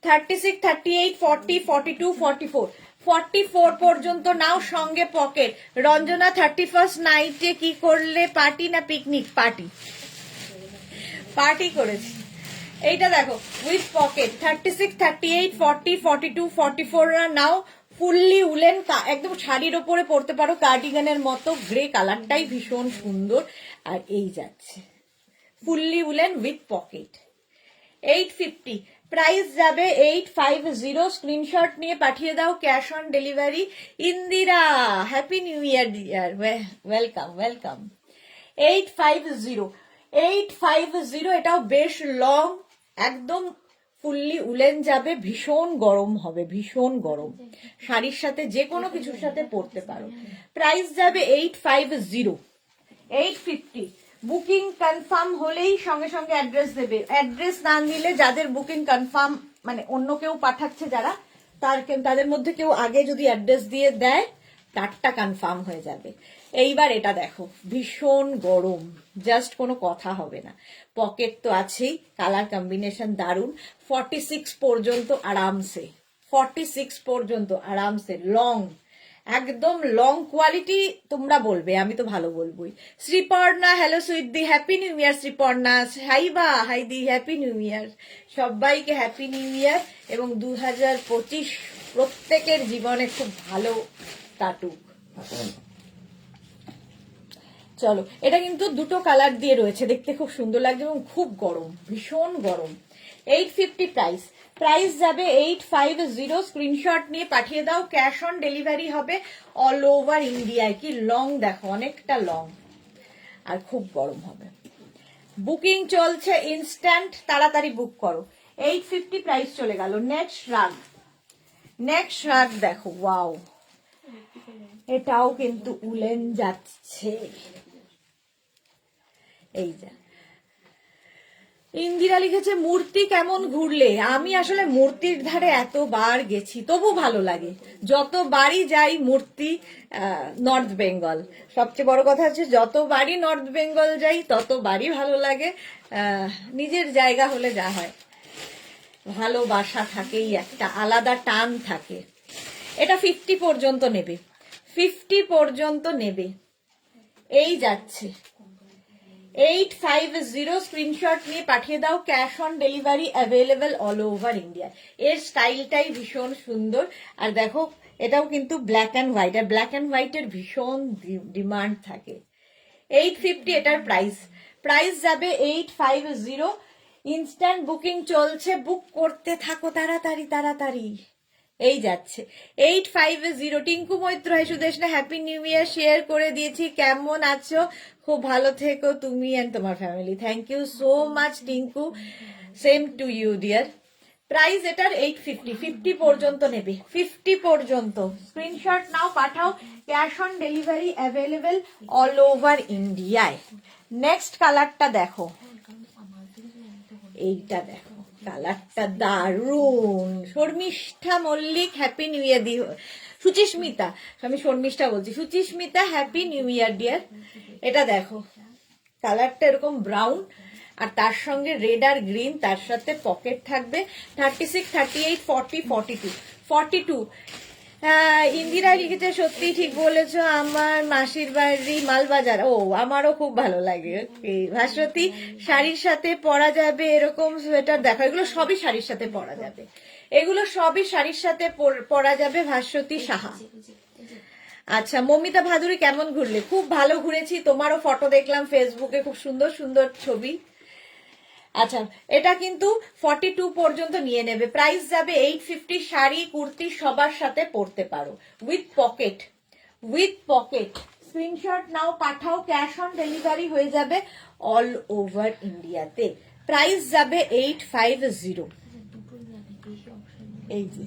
36, 38, 40, 42, 44, 44 পর্যন্ত নাও, সঙ্গে পকেট। রঞ্জনা 31st নাইটে কি করলে? পার্টি না পিকনিক? পার্টি, পার্টি করেছি। এইটা দেখো উইথ পকেট, 36, 38, 40, 42, 44 রা নাও। ফুললি উলেন, একদম শাড়ির ওপরে পরতে পারো, কার্ডিগানের মতো। গ্রে কালারটাই ভীষণ সুন্দর। আর এই যাচ্ছে fully woollen with pocket, 850। Price যাবে 850। স্ক্রিনশট নিয়ে পাঠিয়ে দাও। Cash on delivery. Indira happy new year dear, welcome welcome. 850, 850। এটাও বেশ লং, একদম ফুললি উলেন যাবে, ভীষণ গরম হবে, ভীষণ গরম। শাড়ির সাথে যে কোনো কিছুর সাথে পরতে পারো। প্রাইস যাবে 850, 850। বুকিং কনফার্ম হলেই সঙ্গে সঙ্গে অ্যাড্রেস দেবে। অ্যাড্রেস না নিলে, যাদের বুকিং কনফার্ম মানে অন্য কেউ পাঠাচ্ছে যারা, তাদের মধ্যে কেউ আগে যদি অ্যাড্রেস দিয়ে দেয়, তারটা কনফার্ম হয়ে যাবে। এইবার এটা দেখো, ভীষণ গরম, জাস্ট কোনো কথা হবে না। পকেট তো আছেই, কালার কম্বিনেশন দারুন। 46 পর্যন্ত আরামসে, 46 পর্যন্ত আরামসে। লং, একদম লং কোয়ালিটি, তোমরা বলবে, আমি তো ভালো বলবোই। শ্রীপর্ণা হ্যালো সুইটদি, হ্যাপি নিউ ইয়ার শ্রীপর্ণা। হাইবা হাইদি, হ্যাপি নিউ ইয়ার। সবাইকে হ্যাপি নিউ ইয়ার, এবং 2025 প্রত্যেকের জীবনে খুব ভালো কাটুক। চলো, এটা কিন্তু দুটো কালার দিয়ে রয়েছে, দেখতে খুব সুন্দর লাগছে এবং খুব গরম, ভীষণ গরম। 850 প্রাইস, প্রাইস যাবে 850। স্ক্রিনশট নিয়ে পাঠিয়ে দাও। ক্যাশ অন ডেলিভারি হবে অল ওভার ইন্ডিয়ায়। কি লং দেখো, অনেকটা লং, আর খুব গরম হবে। বুকিং চলছে ইনস্ট্যান্ট, তাড়াতাড়ি বুক করো। 850 প্রাইস চলে গেল। নেক্সট রাগ, নেক্সট রাগ দেখো, ওয়াও, এটাও কিন্তু উলেন যাচ্ছে। এই যা ইন্দিরা লিখেছে মূর্তি কেমন ঘুরলে। আমি আসলে মূর্তির ধারে এতবার গেছি, তবু ভালো লাগে। যতবারই যাই মূর্তি, নর্থ বেঙ্গল সবচেয়ে বড় কথা হচ্ছে, যতবারই নর্থ বেঙ্গল যাই ততবারই ভালো লাগে। নিজের জায়গা হলে যা হয়, ভালোবাসা থাকেই, একটা আলাদা টান থাকে। এটা 50 পর্যন্ত নেবে, 50 পর্যন্ত নেবে। এই যাচ্ছে 850, স্ক্রিনশট নিয়ে পাঠিয়ে দাও। Cash on delivery available all over India. এর স্টাইলটাই ভীষণ সুন্দর। আর দেখো এটাও কিন্তু ব্ল্যাক অ্যান্ড হোয়াইট, আর ব্ল্যাক অ্যান্ড হোয়াইটের ভীষণ ডিমান্ড থাকে। 850 এটার প্রাইস যাবে 850। ইনস্ট্যান্ট বুকিং চলছে, বুক করতে থাকো তাড়াতাড়ি তাড়াতাড়ি। এই যাচ্ছে 850। Tinku Maitra, hi Sudeshna, happy new year share করে দিয়েছি। কেমন আছো? খুব ভালো থেকো তুমি এন্ড তোমার family. Thank you so much Tinku, same to you dear. Price এটার 850, 50 পর্যন্ত নেবে, 50 পর্যন্ত। স্ক্রিনশট নাও, পাঠাও। Cash on delivery available all over ইন্ডিয়ায়। নেক্সট কালারটা দেখো, এইটা দেখো, কালারটা দারুন। Sharmishtha Mallick, happy new year. Suchismita, আমি শর্মিষ্ঠা বলছি, Suchismita happy new year dear. এটা দেখো কালারটা এরকম ব্রাউন, আর তার সঙ্গে রেড আর গ্রিন, তার সাথে পকেট থাকবে। 36, 38, 40, 42, 42। ইন্দিরা লিখেছে সত্যি ঠিক বলেছো, আমার মাসির বাড়ি মালবাজার। ও, আমারও খুব ভালো লাগে। ভাস্বতী, শাড়ির সাথে পরা যাবে এরকম সোয়েটার দেখো, এগুলো সবই শাড়ির সাথে পরা যাবে, এগুলো সবই শাড়ির সাথে পরা যাবে। ভাস্বতী সাহা। আচ্ছা, মমিতা ভাদুরী, কেমন ঘুরলে? খুব ভালো ঘুরেছি, তোমারও ফটো দেখলাম ফেসবুকে, খুব সুন্দর সুন্দর ছবি। আচ্ছা, এটা কিন্তু 42 পর্যন্ত নিয়ে নেবে। প্রাইস যাবে 850। শাড়ি কুর্তি সবার সাথে পরতে পারো, with pocket, with pocket. Screenshot নাও, পাঠাও। ক্যাশ অন ডেলিভারি হয়ে যাবে অল ওভার ইন্ডিয়াতে। প্রাইস যাবে 850। এই যে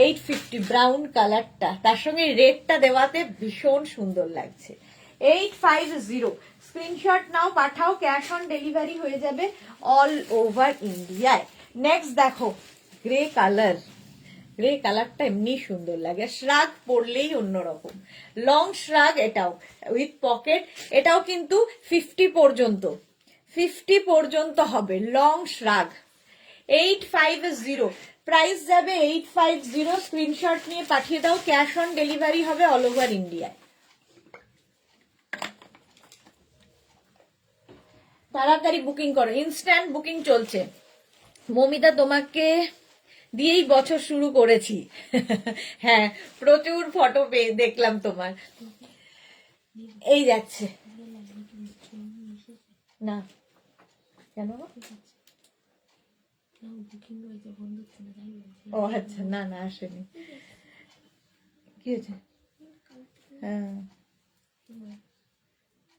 850 ব্রাউন কালারটা, তার সঙ্গে রেডটা দেওয়াতে ভীষণ সুন্দর লাগছে। 850, স্ক্রিনশট নাও, পাঠাও। ক্যাশ অন ডেলিভারি হয়ে যাবে অল ওভার ইন্ডিয়ায়। নেক্সট দেখো গ্রে কালার, গ্রে কালারটা এমনি সুন্দর লাগে, শ্রাগ পরলেই অন্যরকম। লং শ্রাগ, এটাও উইথ পকেট। এটাও কিন্তু 50 পর্যন্ত, 50 পর্যন্ত হবে লং শ্রাগ। 850, প্রাইস যাবে 850। স্ক্রিনশট নিয়ে পাঠিয়ে দাও। ক্যাশ অন ডেলিভারি হবে অল ওভার ইন্ডিয়ায়। তাড়াতাড়ি বুকিং করো, ইনস্ট্যান্ট বুকিং চলছে। মমিতা, তোমাকে দিয়েই বছর শুরু করেছি। হ্যাঁ, প্রচুর ফটো পেয়ে দেখলাম তোমার। এই যাচ্ছে না কেন? ও আচ্ছা, না না আসেনি। কি হয়েছে? হ্যাঁ,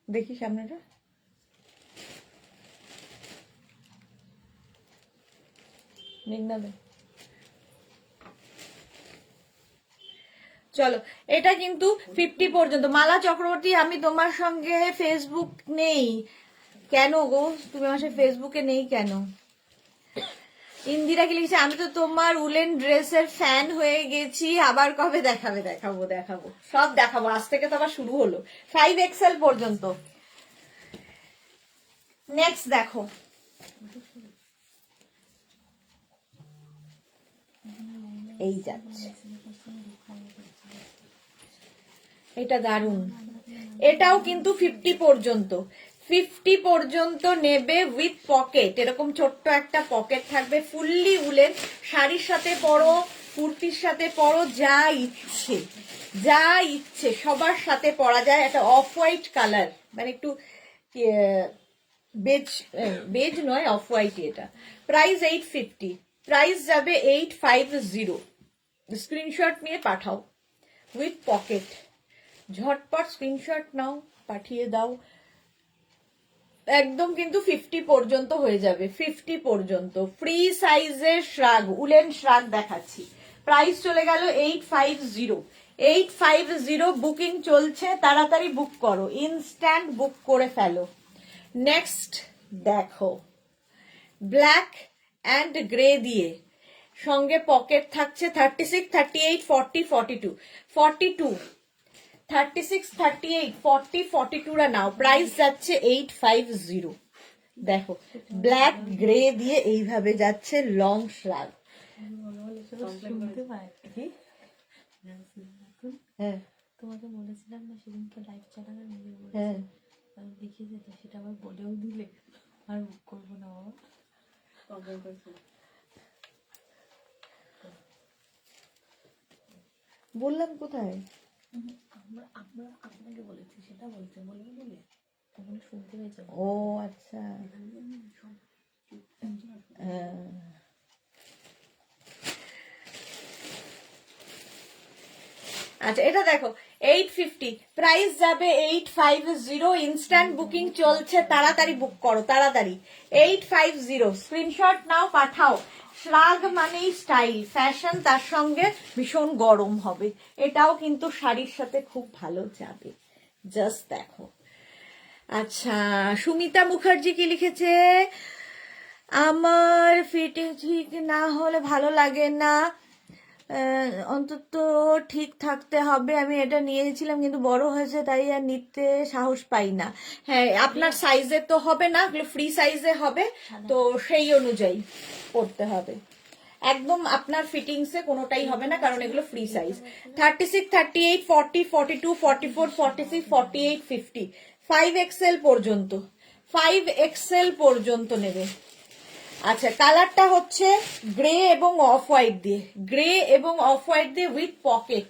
দেখি সামনেটা। চলো, এটা কিন্তু 50 পর্যন্ত। মালা চক্রবর্তী, আমি তোমার সঙ্গে ফেসবুক নেই কেন গো? তুমি আমার সাথে ফেসবুকে নেই কেন? ইন্দিরা কি লিখেছে, আমি তো তোমার উলেন ড্রেসের ফ্যান হয়ে গেছি, আবার কবে দেখাবে? দেখাবো দেখাবো, সব দেখাবো। আজ থেকে তো আবার শুরু হলো, 5XL পর্যন্ত। নেক্সট দেখো, এই যাচ্ছে, এটা দারুন। এটাও কিন্তু 50 পর্যন্ত, 50 পর্যন্ত নেবে উইথ পকেট। এরকম ছোট্ট একটা পকেট থাকবে, ফুললি উলেন। শাড়ির সাথে পরো, কুর্তির সাথে পরো, যা ইচ্ছে যা ইচ্ছে সবার সাথে পরা যায়। একটা অফ হোয়াইট কালার, মানে একটু বেজ, বেজ নয়, অফ হোয়াইট এটা। প্রাইস 850, প্রাইস যাবে 850। স্ক্রিনশট নিয়ে পাঠাও উইথ পকেট। ঝটপট স্ক্রিনশট নাও, পাঠিয়ে দাও। একদম কিন্তু 50 পর্যন্ত হয়ে যাবে, 50 পর্যন্ত। ফ্রি সাইজের শ্রাগ, উলেন শ্রাগ দেখাচ্ছি। প্রাইস চলে গেল 850, 850 বুকিং চলছে, তাড়াতাড়ি বুক করো, ইনস্ট্যান্ট বুক করে ফেলো। নেক্সট দেখো, ব্ল্যাক অ্যান্ড গ্রে দিয়ে, সঙ্গে পকেট থাকছে 36, 38, 40, 42, 42, 36, 38, 40, 42 রা নাও। প্রাইস যাচ্ছে 850। দেখো ব্ল্যাক গ্রে দিয়ে এইভাবে যাচ্ছে লং শ্রাগ। হ্যাঁ তোমাকে বলেছিলাম না সেদিনকে লাইভ চালানো নিজে হ্যাঁ আমি দেখিয়ে যেত, সেটা আবার বলেও দিলে আর বুক করবো না বাবা। বললাম কোথায়? আমরা আমরা আপনাকে বলেছি, সেটা বলতে বলবো বলে তখন শুনতে পেয়েছে। ও আচ্ছা, হ্যাঁ। আচ্ছা এটা দেখো 850, প্রাইস যাবে 850, ইনস্ট্যান্ট বুকিং চলছে, তাড়াতাড়ি বুক করো তাড়াতাড়ি। 850 স্ক্রিনশট নাও, পাঠাও। শ্রাগ মানেই স্টাইল, ফ্যাশন, তার সঙ্গে ভীষণ গরম হবে। এটাও কিন্তু শাড়ির সাথে খুব ভালো যাবে, জাস্ট দেখো। আচ্ছা সুমিতা মুখার্জি কি লিখেছে, আমার ফিটিং ঠিক না হলে ভালো লাগে না, অন্তত ঠিক থাকতে হবে। আমি এটা নিয়েছিলাম কিন্তু বড় হয়েছে তাই আর নিতে সাহস পাই না। হ্যাঁ আপনার সাইজে তো হবে না, ফ্রি সাইজে হবে, তো সেই অনুযায়ী করতে হবে। একদম আপনার ফিটিংসে কোনোটাই হবে না, কারণ এগুলো ফ্রি সাইজ। 36, 38, 40, 42, 44, 46, 48, 50, 5XL পর্যন্ত, 5XL পর্যন্ত নেবে। আচ্ছা কালারটা হচ্ছে গ্রে এবং অফ হোয়াইট দিয়ে, গ্রে এবং অফ হোয়াইট দিয়ে উইথ পকেট,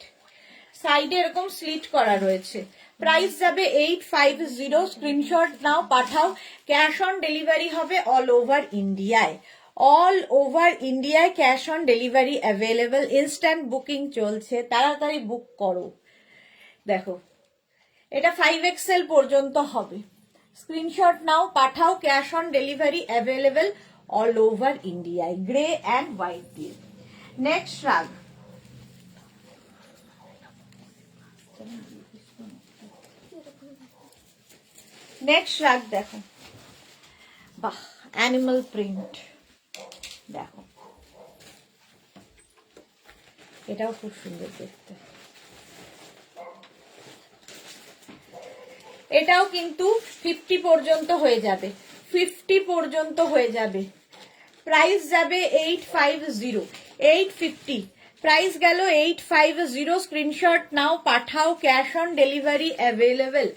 সাইডে এরকম স্লিট করা রয়েছে। প্রাইস যাবে 850, স্ক্রিনশট নাও, পাঠাও। ক্যাশ অন ডেলিভারি হবে অল ওভার ইন্ডিয়ায়, অল ওভার ইন্ডিয়ায় cash on delivery available, instant booking চলছে, তাড়াতাড়ি বুক করো। দেখো এটা 5XL পর্যন্ত হবে, স্ক্রিনশট নাও, পাঠাও। Cash on delivery available all over ইন্ডিয়ায়, গ্রে অ্যান্ড হোয়াইট দিয়ে। নেক্সট শ্রাগ, নেক্সট শ্রাগ দেখো, বাহ অ্যানিমাল প্রিন্ট, দেখো এটাও খুব সুন্দর দেখতে। এটাও কিন্তু 50 পর্যন্ত হয়ে যাবে, 50 পর্যন্ত হয়ে যাবে। প্রাইস যাবে 850, 850, প্রাইস গেল 850, স্ক্রিনশট নাও, পাঠাও। Cash on delivery available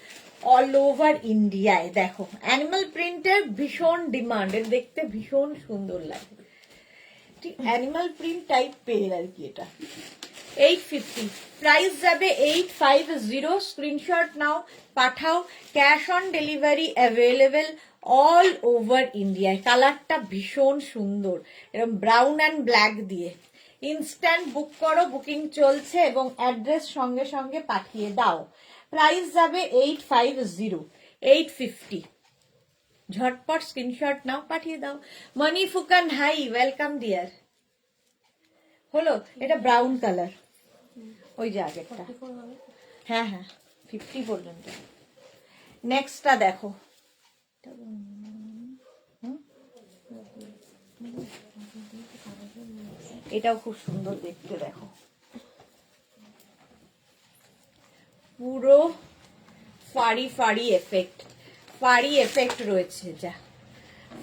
all over ইন্ডিয়ায়। দেখো অ্যানিমাল প্রিন্টের ভীষণ ডিমান্ড, এর দেখতে ভীষণ সুন্দর লাগে, ঠিক অ্যানিমাল প্রিন্ট টাইপ পেল আর কি। এটা 850, প্রাইস যাবে 850, স্ক্রিনশট নাও, পাঠাও। Cash on delivery available all over ইন্ডিয়ায়। কালারটা ভীষণ সুন্দর, এরকম ব্রাউন অ্যান্ড ব্ল্যাক দিয়ে। ইনস্ট্যান্ট বুক করো, বুকিং চলছে, এবং অ্যাড্রেস সঙ্গে সঙ্গে পাঠিয়ে দাও। প্রাইস যাবে 850, 850, ঝটপট স্ক্রিনশট নাও, পাঠিয়ে দাও। মনি ফুকান হাই, ওয়েলকাম ডিয়ার। হলো, এটা ব্রাউন কালার, ওই যে আগেরটা। হ্যাঁ হ্যাঁ 50 পর্যন্ত। নেক্সটটা দেখো, এটাও খুব সুন্দর দেখতে, দেখো পুরো ফাড়ি ফাড়ি এফেক্ট, ফাড়ি এফেক্ট রয়েছে, যা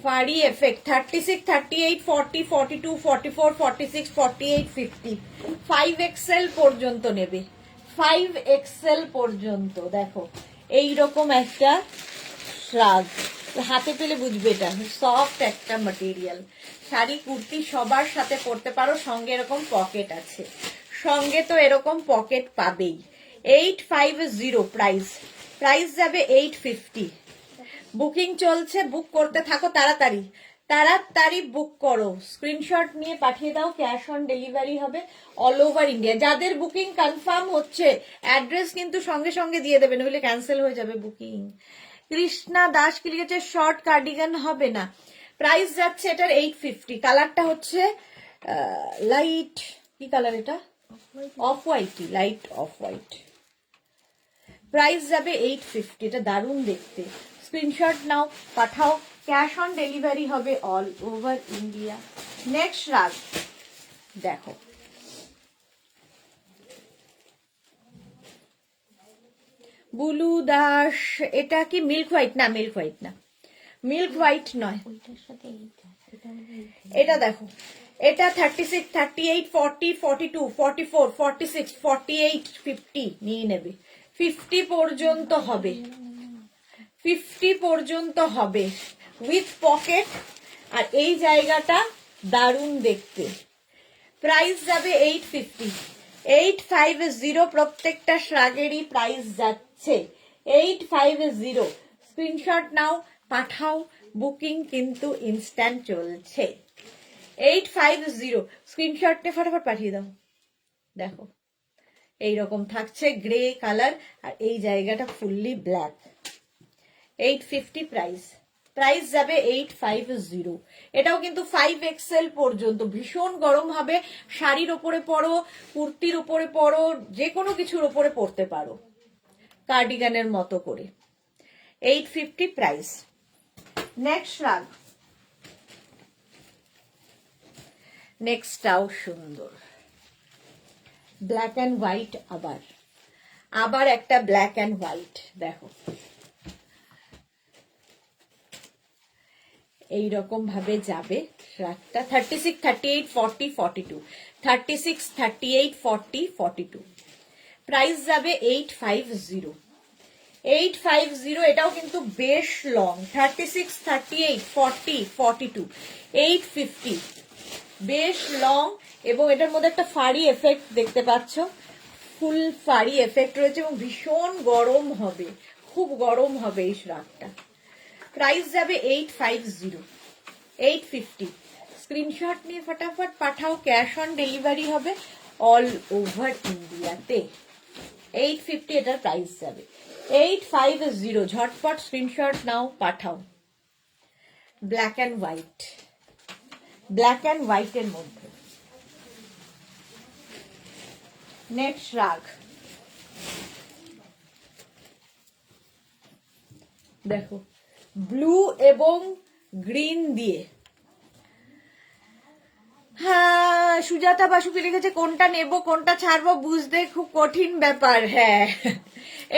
ফাড়ি এফেক্ট। 36, 38, 40, 42, 44, 46, 48, 50, 5XL পর্যন্ত নেবে, 5XL পর্যন্ত। দেখো এইরকম একটা শ্রাগ, হাতে পেলে বুঝবে, এটা সফট একটা ম্যাটেরিয়াল। শাড়ি কুর্তি সবার সাথে পরতে পারো, সঙ্গে এরকম পকেট আছে, সঙ্গে তো এরকম পকেট পাবেই। 850 প্রাইস, প্রাইস যাবে 850, বুকিং চলছে, বুক করতে থাকো তাড়াতাড়ি, তাড়াতাড়ি বুক করো, স্ক্রিনশট নিয়ে পাঠিয়ে দাও। ক্যাশ অন ডেলিভারি হবে অল ওভার ইন্ডিয়া। যাদের বুকিং কনফার্ম হচ্ছে অ্যাড্রেস কিন্তু সঙ্গে সঙ্গে দিয়ে দেবে, নইলে ক্যান্সেল হয়ে যাবে বুকিং। কৃষ্ণা দাস কি লিখেছে, শর্ট কার্ডিগান হবে না। প্রাইস যাচ্ছে এটার 850, কালারটা হচ্ছে লাইট, কি কালার এটা, অফ হোয়াইটই, লাইট অফ হোয়াইট। প্রাইস যাবে 850। এটা দারুণ দেখতে। স্ক্রিনশট নাও, পাঠাও, ক্যাশ অন ডেলিভারি হবে অল ওভার ইন্ডিয়া। নেক্সট রাগ দেখো, বুলু দাস। এটা কি মিল্ক হোয়াইট? না, মিল্ক হোয়াইট না, মিল্ক হোয়াইট নয়। ওইটার সাথে এইটা, এটা মানে এটা দেখো, এটা 36, 38, 40, 42, 44, 46, 48, 50 নিয়ে নেবে। 50 পর্যন্ত হবে, 50 পর্যন্ত হবে উইথ পকেট। আর এই জায়গাটা দারুণ দেখতে। প্রাইস যাবে 850, 850। প্রত্যেকটা শ্রাগেরই প্রাইস যাচ্ছে 850। স্ক্রিনশট নাও, পাঠাও, বুকিং কিন্তু ইনস্ট্যান্ট চলছে। 850 স্ক্রিনশট নিয়ে ফটাফট পাঠিয়ে দাও। দেখো এইরকম থাকছে গ্রে কালার, আর এই জায়গাটা ফুললি ব্ল্যাক। 850 প্রাইস। প্রাইস যাবে 850। এটাও কিন্তু 5XL পর্যন্ত। ভীষণ গরম হবে, শাড়ির ওপরে পরো, কুর্তির ওপরে পরো, যে কোনো কিছুর ওপরে পরতে পারো, কার্ডিগানের মতো করে। 850 প্রাইস। নেক্সট রাগ, নেক্সটটাও সুন্দর, ব্ল্যাক অ্যান্ড হোয়াইট। আবার একটা ব্ল্যাক অ্যান্ড হোয়াইট। দেখো এইরকম ভাবে যাবে রাগটা। 36, 38, 40, 42, 36, 38, 40, 42। প্রাইস যাবে 850, 850। এটাও কিন্তু বেশ লং। 36, 38, 40, 42, 850, বেশ লং। এবং এটার মধ্যে একটা ফাড়ি এফেক্ট দেখতে পাচ্ছ, ফুল ফাড়ি এফেক্ট রয়েছে, এবং ভীষণ গরম হবে, খুব গরম হবে এই রাগটা। প্রাইস যাবে 850, 850। স্ক্রিনশট নিয়ে ফটাফট পাঠাও, ক্যাশ অন ডেলিভারি হবে অল ওভার ইন্ডিয়াতে। 850 এটার প্রাইস যাবে। 850 ঝটপট স্ক্রিনশট নাও, পাঠাও। Black and white, black and হোয়াইটের মধ্যে। নেক্সট রাগ দেখো, ব্লু এবং গ্রিন দিয়ে। হ্যাঁ, সুজাতা বাসুকে লিখেছে কোনটা নেব কোনটা ছাড়বো বুঝতে খুব কঠিন ব্যাপার। হ্যাঁ,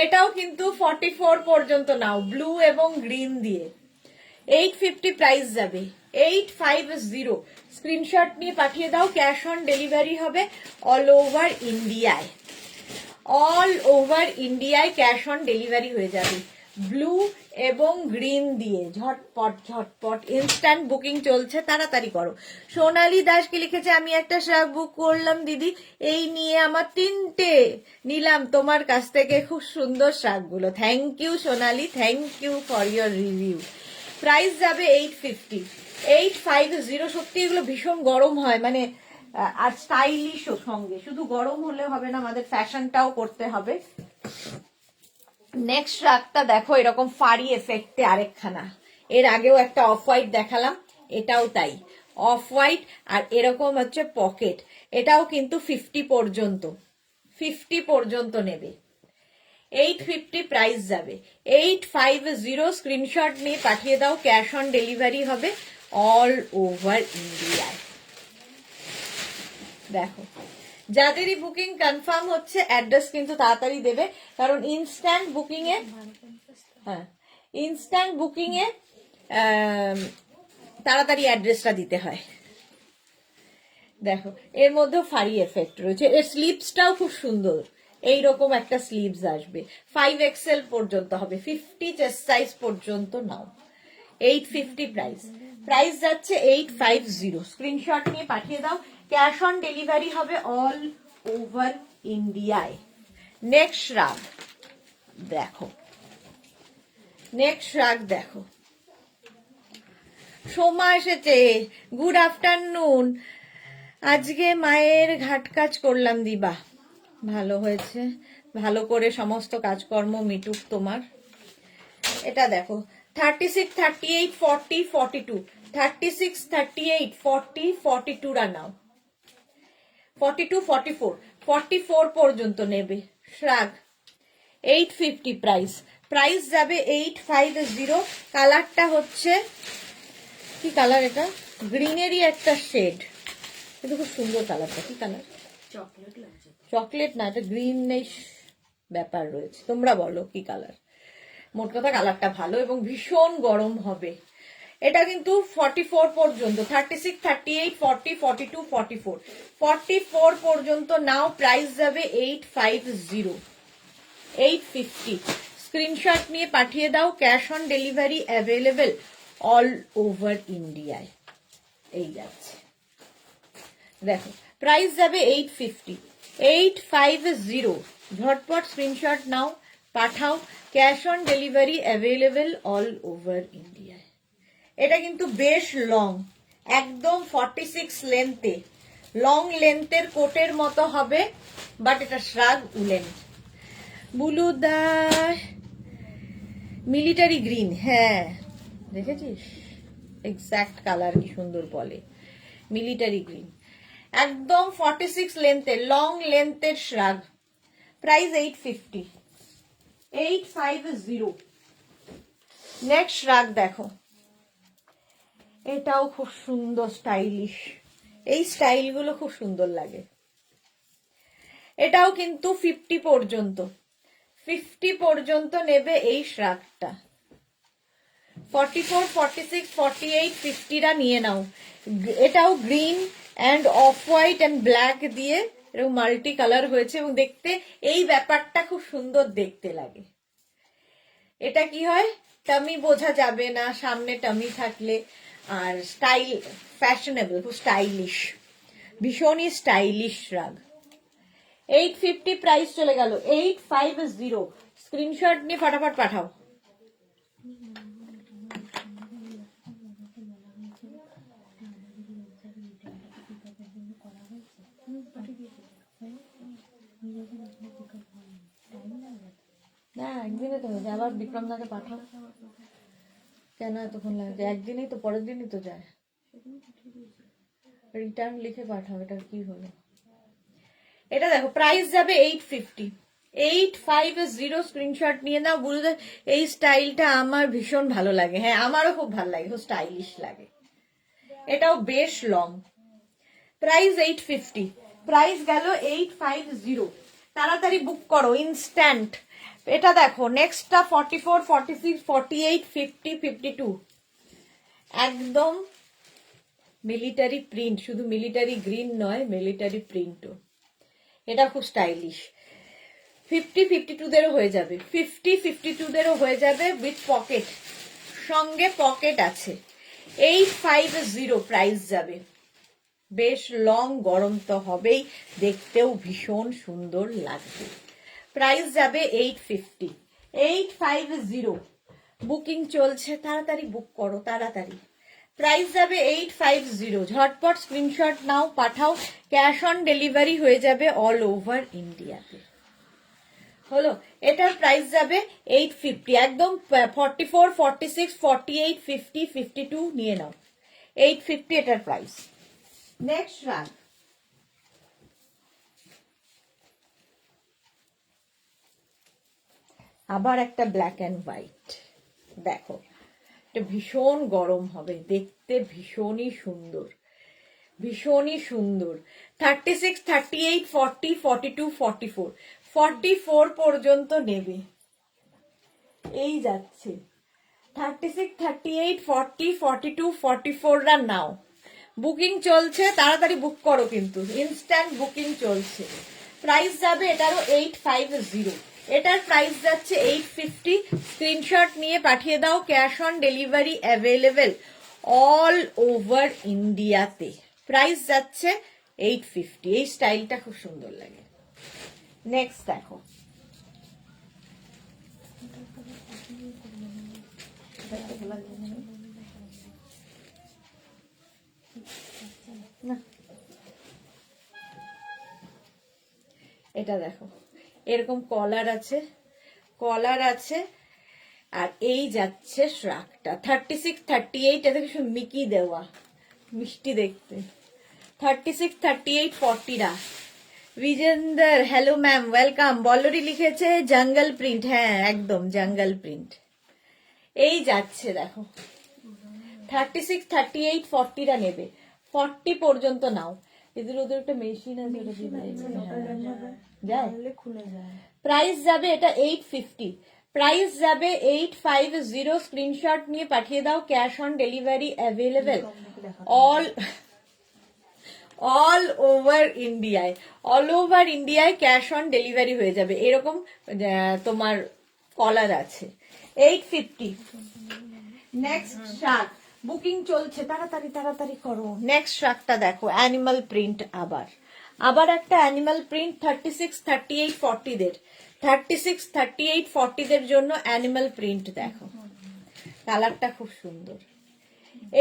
এটাও কিন্তু 44 পর্যন্ত নাও, ব্লু এবং গ্রিন দিয়ে। 850 প্রাইস যাবে। 850 স্ক্রিনশট নিয়ে পাঠিয়ে দাও, ক্যাশ অন ডেলিভারি হবে অল ওভার ইন্ডিয়ায়। অল ওভার ইন্ডিয়ায় ক্যাশ অন ডেলিভারি হয়ে যাবে। ব্লু এবং গ্রিন দিয়ে ঝটপট ঝটপট ইনস্ট্যান্ট বুকিং চলছে, তাড়াতাড়ি করো। সোনালী দাস কি লিখেছে, আমি একটা শ্রাগ বুক করলাম দিদি, এই নিয়ে আমার 3টে নিলাম তোমার কাছ থেকে, খুব সুন্দর শ্রাগগুলো। Thank you Sonali, thank you for your review. Price যাবে 850, 850। সত্যি এগুলো ভীষণ গরম হয়, মানে আর স্টাইলিশও সঙ্গে। শুধু গরম হলে হবে না, আমাদের ফ্যাশনটাও করতে হবে। নেক্সট রাগটা দেখো, এরকম ফাড়ি এফেক্টে আরেকখানা। এর আগেও একটা অফ হোয়াইট দেখালাম, এটাও তাই, অফ হোয়াইট। আর এরকম হচ্ছে পকেট। এটাও কিন্তু 50 পর্যন্ত, 50 পর্যন্ত নেবে। 850 প্রাইস যাবে। 850 স্ক্রিনশট নিয়ে পাঠিয়ে দাও, ক্যাশ অন ডেলিভারি হবে অল ওভার ইন্ডিয়ায়। দেখো যাদেরই বুকিং কনফার্ম হচ্ছে, অ্যাড্রেস কিন্তু তাড়াতাড়ি দেবে, কারণ ইনস্ট্যান্ট বুকিং এ, হ্যাঁ, ইনস্ট্যান্ট বুকিং এ তাড়াতাড়ি অ্যাড্রেসটা দিতে হয়। দেখো এর মধ্যেও ফাড়ি এফেক্ট রয়েছে। এর স্লিভসটাও খুব সুন্দর, এইরকম একটা স্লিভস আসবে। 5XL পর্যন্ত হবে, 50 চেস্ট সাইজ পর্যন্ত নাও। 850 প্রাইস। প্রাইস যাচ্ছে 850। স্ক্রিনশট নিয়ে পাঠিয়ে দাও, ক্যাশ অন ডেলিভারি হবে অল ওভার ইন্ডিয়ায়। নেক্সট রাগ দেখো, নেক্সট রাগ দেখো, সোমা এসেছে, গুড আফটারনুন। আজকে মায়ের ঘাট কাজ করলাম দিবা, ভালো হয়েছে, ভালো করে সমস্ত কাজকর্ম মিটুক তোমার। এটা দেখো 36, 38, 40, 42, 36, 38, 40, 42 রা নাও। 42, 44, 44 পর্যন্ত নেবে শ্রাগ 850 প্রাইস যাবে 850। কালারটা হচ্ছে কি কালার, এটা গ্রিনেরই একটা শেড, কিন্তু খুব সুন্দর কালারটা। কি কালার? চকলেট লাগছে। চকলেট না, এটা গ্রিনিশ ব্যাপার রয়েছে, তোমরা বলো কি কালার। মোট কথা কালারটা ভালো এবং ভীষণ গরম হবে। এটা কিন্তু 44 পর্যন্ত, 36, 38, 40, 42, 44, 44 পর্যন্ত নাও। প্রাইস যাবে 850, 850। স্ক্রিনশট নিয়ে পাঠিয়ে দাও। Cash on delivery available all over ইন্ডিয়ায়। এই যাচ্ছে, দেখো প্রাইস যাবে 850, 850। ঝটপট স্ক্রিনশট নাও, পাঠাও। Cash on delivery available all over ইন্ডিয়ায়। এটা কিন্তু বেশ লং, একদম 46 লেন্থে, লং লেন্থের কোটের মতো হবে, বাট এটা শ্রাগ উলেন। বুলুদা মিলিটারি গ্রিন, হ্যাঁ দেখেছিস এক্সাক্ট কালার কি সুন্দর বলে, মিলিটারি গ্রিন, একদম 46 লেন্থের, লং লেন্থের শ্রাগ। প্রাইস 850, 850। নেক্সট শ্রাগ দেখো, এটাও খুব সুন্দর স্টাইলিশ, এই স্টাইলগুলো খুব সুন্দর লাগে। এটাও কিন্তু 50 পর্যন্ত, 50 পর্যন্ত নেবে এই শ্রাগটা। 44, 46, 48, 50রা নিয়ে নাও। এটাও green and off white and black দিয়ে এরকম মাল্টি কালার হয়েছে এবং দেখতে এই ব্যাপারটা খুব সুন্দর দেখতে লাগে। এটা কি হয়, টামি বোঝা যাবে না সামনে টামি থাকলে, আর স্টাইল ফ্যাশনেবল, খুব স্টাইলিশ, ভীষণই স্টাইলিশ রাগ। 850 প্রাইস চলে গেল, 850। স্ক্রিনশট নিয়ে ফটাফট পাঠাও। না একদিনে তো হয়ে যায়, আবার বিক্রম দাকে পাঠাও। কেন এতক্ষণ লাগছে? একদিনেই তো, পরের দিনই তো যায়। রিটার্ন লিখে পাঠাও, এটা কি হলো। এটা দেখো প্রাইস যাবে 850, 850। স্ক্রিনশট নিয়ে নাও। বুঝলে এই স্টাইলটা আমার ভীষণ ভালো লাগে, হ্যাঁ আমারও খুব ভালো লাগে, খুব স্টাইলিশ লাগে। এটাও বেশ লং। প্রাইস 850, প্রাইস গেল 850। তাড়াতাড়ি বুক করো, ইনস্ট্যান্ট। এটা দেখো নেক্সটটা 44, 46, 48, 50, 52, একদম মিলিটারি প্রিন্ট, শুধু মিলিটারি গ্রিন নয়, মিলিটারি প্রিন্টও। এটা খুব স্টাইলিশ। 50, 52দেরও হয়ে যাবে, 50, 52দেরও হয়ে যাবে উইথ পকেট, সঙ্গে পকেট আছে। 850 প্রাইস যাবে। বেশ লং, গরম তো হবেই, দেখতেও ভীষণ সুন্দর লাগবে। প্রাইস যাবে 850, 850। বুকিং চলছে, তাড়াতাড়ি বুক করো, তাড়াতাড়ি। প্রাইস যাবে 850। ঝটপট স্ক্রিনশট নাও, পাঠাও। ক্যাশ অন ডেলিভারি হয়ে যাবে অল ওভার ইন্ডিয়াতে। হলো, এটার প্রাইস যাবে 850, একদম 44, 46, 48, 50, 52 নিয়ে নাও। 850 এটার প্রাইস। নেক্সট রান, আবার একটা ব্ল্যাক অ্যান্ড হোয়াইট। দেখো এটা ভীষণ গরম হবে, দেখতে ভীষণই সুন্দর, ভীষণই সুন্দর। 36, 38, 40, 42, 44, 44 পর্যন্ত নেবে। এই যাচ্ছে 36, 38, 40, 42, 44রা নাও। বুকিং চলছে, তাড়াতাড়ি বুক করো, কিন্তু ইনস্ট্যান্ট বুকিং চলছে। প্রাইস যাবে এটারও 850, এটার প্রাইস যাচ্ছে 850। স্ক্রিনশট নিয়ে পাঠিয়ে দাও। Cash on delivery available all over ইন্ডিয়াতে। প্রাইস যাচ্ছে 850। এই স্টাইলটা খুব সুন্দর লাগে। নেক্সট দেখো, এটা দেখো এরকম কলার আছে, কলার আছে, আর এই যাচ্ছে শ্রাগটা 36, 38। এটা দেখো মিকি দেওয়া, মিষ্টি দেখতে। 36, 38, 40রা বিজেন্দর হ্যালো ম্যাম ওয়েলকাম। বল্লরি লিখেছে জঙ্গল প্রিন্ট, হ্যাঁ একদম জঙ্গল প্রিন্ট। এই যাচ্ছে দেখো 36, 38, 40টা নেবে, 40 পর্যন্ত নাও। এদের ওদের একটা মেশিন আছে, ওটা দিয়ে যায় খুলে যায়। প্রাইস যাবে এটা 850, প্রাইস যাবে 850। স্ক্রিনশট নিয়ে পাঠিয়ে দাও, cash on delivery available all over ইন্ডিয়ায়, অল ওভার ইন্ডিয়ায় ক্যাশ অন ডেলিভারি হয়ে যাবে। এরকম তোমার কলার আছে 850। নেক্সট শার্ট বুকিং চলছে, তাড়াতাড়ি তাড়াতাড়ি করো। নেক্সট শার্টটা দেখো অ্যানিমাল প্রিন্ট, আবার একটা অ্যানিমাল প্রিন্ট 36, 38, 40 দের, 36, 38, 40 দের জন্য অ্যানিমাল প্রিন্ট দেখো, কালারটা খুব সুন্দর।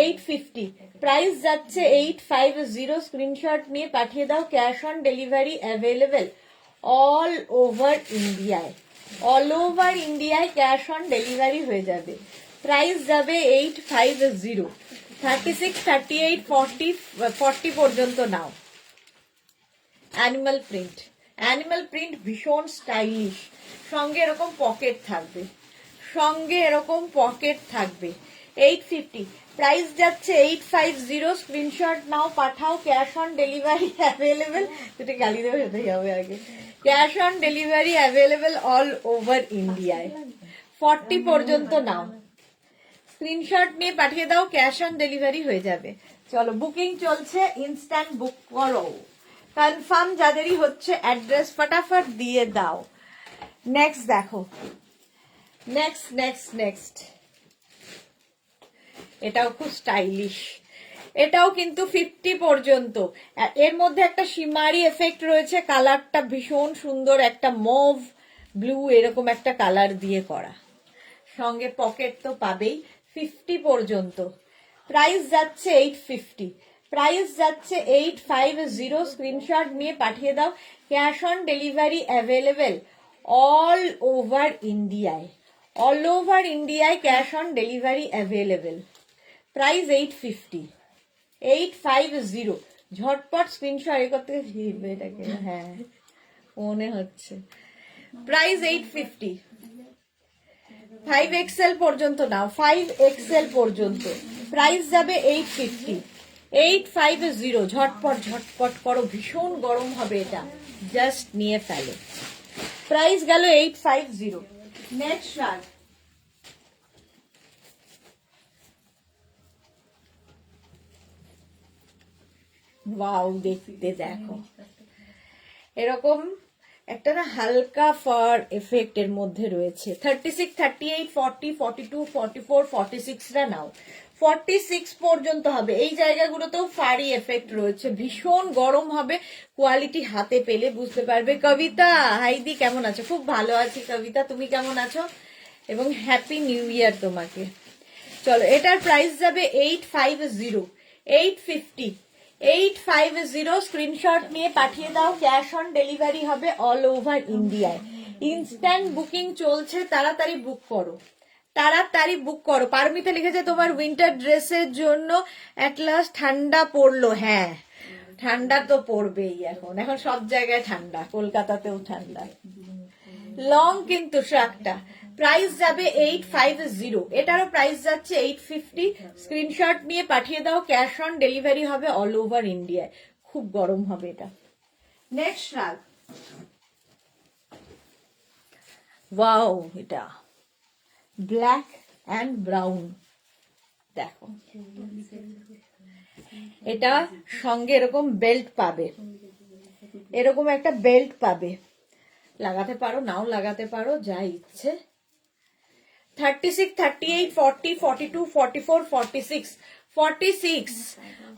850, প্রাইস যাচ্ছে 850। স্ক্রিনশট নিয়ে পাঠিয়ে দাও, cash on delivery available all over ইন্ডিয়ায়, অল ওভার ইন্ডিয়ায় ক্যাশ অন ডেলিভারি হয়ে যাবে। প্রাইস যাবে 850। 36, 38, 40, 40 পর্যন্ত নাও। অ্যানিমাল প্রিন্ট, অ্যানিমাল প্রিন্ট ভীষণ স্টাইলিশ, সঙ্গে এরকম পকেট থাকবে, সঙ্গে এরকম পকেট থাকবে। 850, প্রাইস যাচ্ছে 850। স্ক্রিনশট নাও, পাঠাও, ক্যাশ অন ডেলিভারি অ্যাভেলেবেল, যেটা গালি দেবে সেটাই হবে আগে, cash on delivery available all over ইন্ডিয়ায়, 40 পর্যন্ত নাও। স্ক্রিনশট নিয়ে পাঠিয়ে দাও, ক্যাশ অন ডেলিভারি হয়ে যাবে। চলো বুকিং চলছে, ইনস্ট্যান্ট বুক করো, কনফার্ম যাদেরই হচ্ছে অ্যাড্রেস ফটাফট দিয়ে দাও। নেক্সট দেখো, নেক্সট নেক্সট নেক্সট, এটাও খুব স্টাইলিশ, এটাও কিন্তু 50 পর্যন্ত। এর মধ্যে একটা শিমারি এফেক্ট রয়েছে, কালারটা ভীষণ সুন্দর, একটা মুভ ব্লু এরকম একটা কালার দিয়ে করা, সঙ্গে পকেট তো পাবেই। 50 পর্যন্ত, প্রাইস যাচ্ছে 850, প্রাইস যাচ্ছে 850। স্ক্রিনশট নিয়ে পাঠিয়ে দাও, cash on delivery available all over ইন্ডিয়ায়, অল ওভার ইন্ডিয়ায় cash on delivery available. Price 850, 850। ঝটপট স্ক্রিনশট করতে এটাকে, হ্যাঁ মনে হচ্ছে। প্রাইস 850, 5XL পর্যন্ত নাও, 5XL পর্যন্ত, প্রাইস যাবে 850, 850। ঝটপট ঝটপট করো, ভীষণ গরম হবে এটা, জাস্ট নিয়ে ফেলো। প্রাইস গেল 850। নেক্সট শার্ট, ওয়াও দেখতে দেখো, এরকম একটা না হালকা ফার এফেক্ট এর মধ্যে রয়েছে। 36, 38, 40, 42, 44, 46টা নাও, 46 পর্যন্ত হবে। এই জায়গাগুলোতেও ফারি এফেক্ট রয়েছে, ভীষণ গরম হবে, কোয়ালিটি হাতে পেলে বুঝতে পারবে। কবিতা হাইদি কেমন আছো? খুব ভালো আছি কবিতা, তুমি কেমন আছো? এবং হ্যাপি নিউ ইয়ার তোমাকে। চলো এটার প্রাইস যাবে 850, 850, 850। স্ক্রিনশট নিয়ে পাঠিয়ে দাও, ক্যাশ অন ডেলিভারি হবে অল ওভার ইন্ডিয়ায়। ইনস্ট্যান্ট বুকিং চলছে, তাড়াতাড়ি বুক করো, তাড়াতাড়ি বুক করো। পারমিতা লিখেছে তোমার উইন্টার ড্রেসের জন্য অ্যাট লাস্ট ঠান্ডা পড়লো। হ্যাঁ ঠান্ডা তো পড়বেই, এখন এখন সব জায়গায় ঠান্ডা, কলকাতাতেও ঠান্ডা। লং কিন্তু ট্রাকটা, প্রাইস যাবে 850, এটারও প্রাইস যাচ্ছে 850। স্ক্রিনশট নিয়ে পাঠিয়ে দাও, ক্যাশ অন ডেলিভারি হবে অল ওভার ইন্ডিয়ায়, খুব গরম হবে এটা। নেক্সট শার্ট, ওয়াও এটা ব্ল্যাক অ্যান্ড ব্রাউন দেখো, এটা সঙ্গে এরকম বেল্ট পাবে, এরকম একটা বেল্ট পাবে, লাগাতে পারো নাও লাগাতে পারো, যা ইচ্ছে। 36, 38, 40, 42, 44, 46, 46।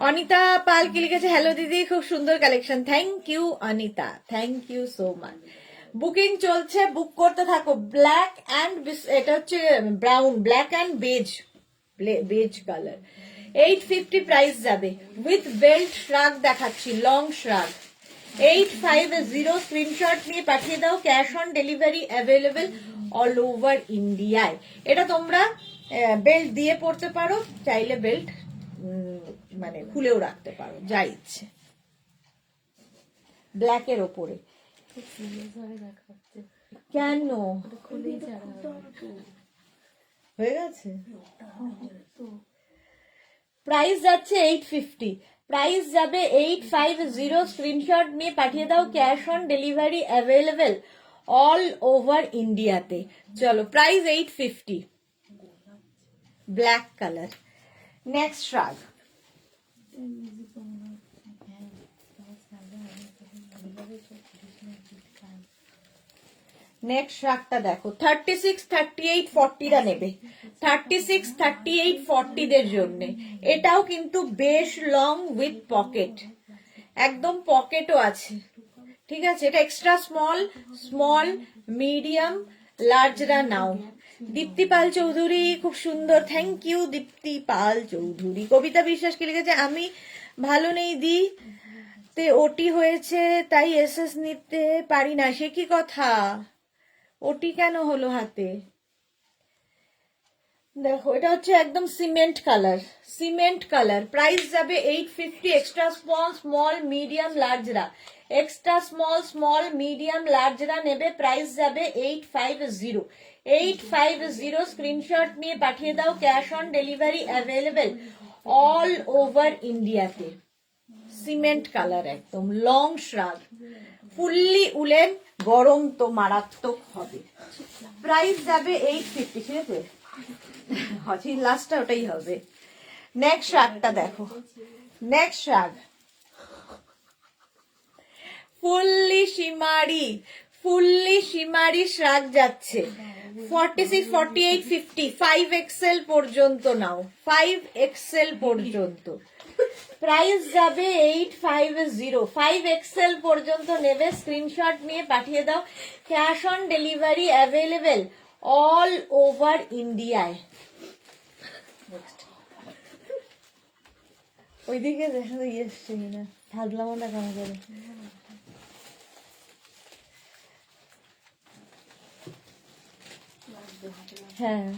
অনিতা পাল কি লিখেছে, হ্যালো দিদি খুব সুন্দর collection, thank you Anita, thank you so much. Booking চলছে, বুক করতে থাকো। ব্ল্যাক অ্যান্ড, এটা হচ্ছে brown, black and beige, beige colour. 850 price যাবে, উইথ বেল্ট শ্রাগ দেখাচ্ছি, লং শ্রাগ। 850। স্ক্রিনশট নিয়ে পাঠিয়ে দাও, cash on delivery available all over ইন্ডিয়ায়। এটা তোমরা বেল্ট দিয়ে পড়তে পারো, চাইলে বেল্ট মানে খুলেও রাখতে পারো, যা ইচ্ছে। ব্ল্যাকের ওপরে। খুব সিরিয়াস ভাবে দেখাচ্ছে। কেন ওটা খুলেই ছাড়া হয়ে গেছে? তো প্রাইস যাচ্ছে 850, প্রাইস যাবে 850। স্ক্রিনশট নিয়ে পাঠিয়ে দাও, cash on delivery available all over ইন্ডিয়াতে। চলো, price 850, black colour. Next shrug, next শ্রাগটা দেখো। 36, 38, 40রা নেবে, 36, 38, 40 দের জন্য। এটাও কিন্তু বেশ লং উইথ পকেট, একদম পকেটও আছে, ঠিক আছে? এটা এক্সট্রা স্মল, স্মল, মিডিয়াম, লার্জরা নাও। দীপ্তি পাল চৌধুরী, খুব সুন্দর, থ্যাংক ইউ দীপ্তি পাল চৌধুরী। কবিতা বিশ্বাস কি লিখেছে, আমি ভালো নেই দি, তে ওটি হয়েছে তাই এসএস নিতে পারি না। সে কি কথা, ওটি কেন হলো হাতে? দেখো, এটা হচ্ছে একদম cement colour, cement colour. Price যাবে 850, এক্সট্রা স্মল, স্মল, মিডিয়াম, লার্জরা। এক্সট্রা স্মল, স্মল, মিডিয়াম, লার্জরা নেবে, প্রাইস যাবে 850, 850। স্ক্রিনশট নিয়ে পাঠিয়ে দাও, cash on delivery available all over ইন্ডিয়াতে। সিমেন্ট কালার, একদম লং শ্রাগ, ফুললি উলেন, গরম তো মারাত্মক হবে। প্রাইস যাবে 850, ঠিক আছে? হচ্ছে লাস্টটা ওটাই হবে। নেক্সট শ্রাগটা দেখো, নেক্সট শ্রাগ ফুললি শিমারি, ফুললি শিমারি শ্রাগ যাচ্ছে 46, 48, 50, 5XL পর্যন্ত নাও, 5XL পর্যন্ত। প্রাইস যাবে 850, 5XL পর্যন্ত নেবে, স্ক্রিনশট নিয়ে পাঠিয়ে দাও, cash on delivery available all over ইন্ডিয়ায়। ওইদিকে দেখো এসছে কিনা, থাকলাম না কেমন করে। হ্যাঁ,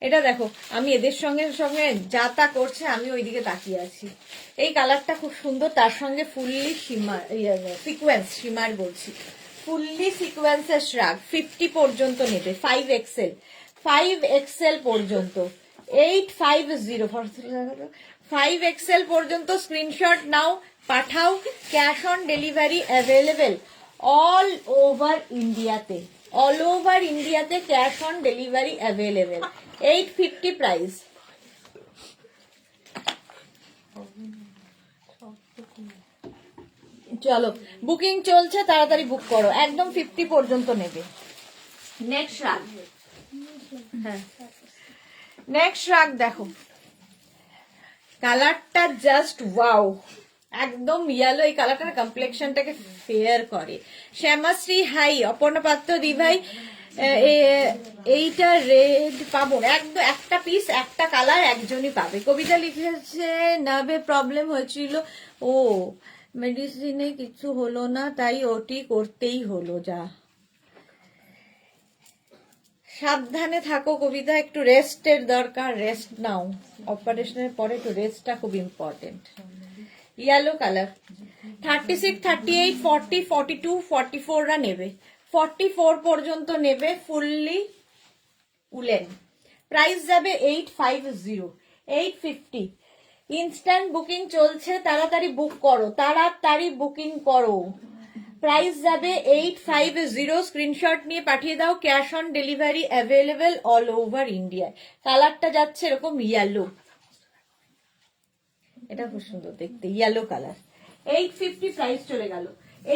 এটা দেখো, আমি এদের সঙ্গে সঙ্গে যা তা করছে আমি ওইদিকে তাকিয়ে আছি। এই কালারটা খুব সুন্দর, তার সঙ্গে ফুললি শিমার, সিকোয়েন্স, শিমার বলছি, ফুললি সিকোয়েন্সের শ্রাগ। 50 পর্যন্ত নেবে, 5XL, 5XL পর্যন্ত, 850, 5XL পর্যন্ত। স্ক্রিনশট নাও, পাঠাও, cash on delivery available all over ইন্ডিয়াতে, অল ওভার ইন্ডিয়াতে cash on delivery available. 850 price. চলো, বুকিং চলছে, তাড়াতাড়ি বুক করো, একদম 50 পর্যন্ত নেবে। নেক্সট রাগ, হ্যাঁ, নেক্সট রাগ দেখো, কালারটা জাস্ট ওয়াও, একদম ইয়েলো। এই কালারটার কমপ্লেক্সনটাকে ফেয়ার করে। শ্যামাশ্রী হাই, অপর্ণা পাত্র দি ভাই, এইটা রেড পাবো, একদম একটা পিস, একটা কালার একজনই পাবে। কবিতা লিখেছে নাভে প্রবলেম হয়েছিল, ও মেডিসিনে কিছু হলো না তাই ওটি করতেই হলো। যা, সাবধানে থাকো কবিতা, একটু রেস্টের দরকার, রেস্ট নাও, অপারেশনের পরে একটু রেস্টটা খুব ইম্পর্টেন্ট। ইয়েলো কালার 36, 38, 40, 42, 44রা নেবে, 44 পর্যন্ত নেবে, ফুললি উলেন। প্রাইস যাবে 850, 850। ইনস্ট্যান্ট বুকিং চলছে, তাড়াতাড়ি বুক করো, তাড়াতাড়ি বুকিং করো। প্রাইস যাবে 850, স্ক্রিনশট নিয়ে পাঠিয়ে দাও, cash on delivery available all over ইন্ডিয়ায়। কালারটা যাচ্ছে এরকম ইয়েলো, এটা খুব সুন্দর দেখতে, ইয়েলো কালার। 850 প্রাইস চলে গেল,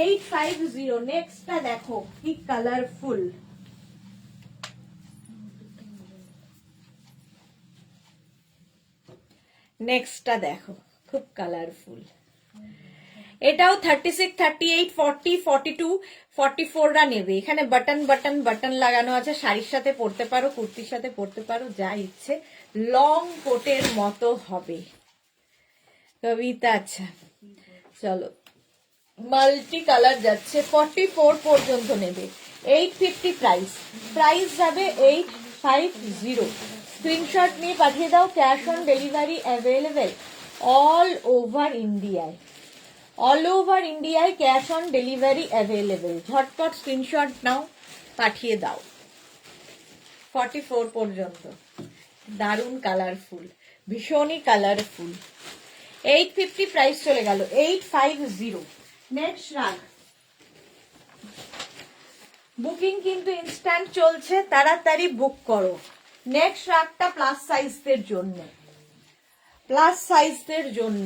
850। নেক্সটটা দেখো, কি কালারফুল, নেক্সটটা দেখো, খুব কালারফুল। এটাও 36, 38, 40, 42, 44রা নেবে। এখানে বাটন বাটন বাটন লাগানো আছে, শাড়ির সাথে পরতে পারো, কুর্তির সাথে পরতে পারো, যা ইচ্ছে, লং কোটের মতো হবে। কবিতা, আচ্ছা চলো, মাল্টি কালার যাচ্ছে, 44 পর্যন্ত নেবে, 850 প্রাইস। প্রাইস যাবে 850। স্ক্রিনশট নিয়ে পাঠিয়ে দাও, cash on delivery available all over ইন্ডিয়ায়, অল ওভার ইন্ডিয়ায় ক্যাশ অন ডেলিভারি অ্যাভেলেবেল। ঝটপট স্ক্রিনশট নাও, পাঠিয়ে দাও। 44 পর্যন্ত। দারুণ কালারফুল, ভীষণই কালারফুল। 850 প্রাইস চলে গেল, 850। নেক্সট রাগ। বুকিং কিন্তু ইনস্ট্যান্ট চলছে, তাড়াতাড়ি বুক করো। নেক্সট রাগটা প্লাস সাইজদের জন্য, প্লাস সাইজদের জন্য।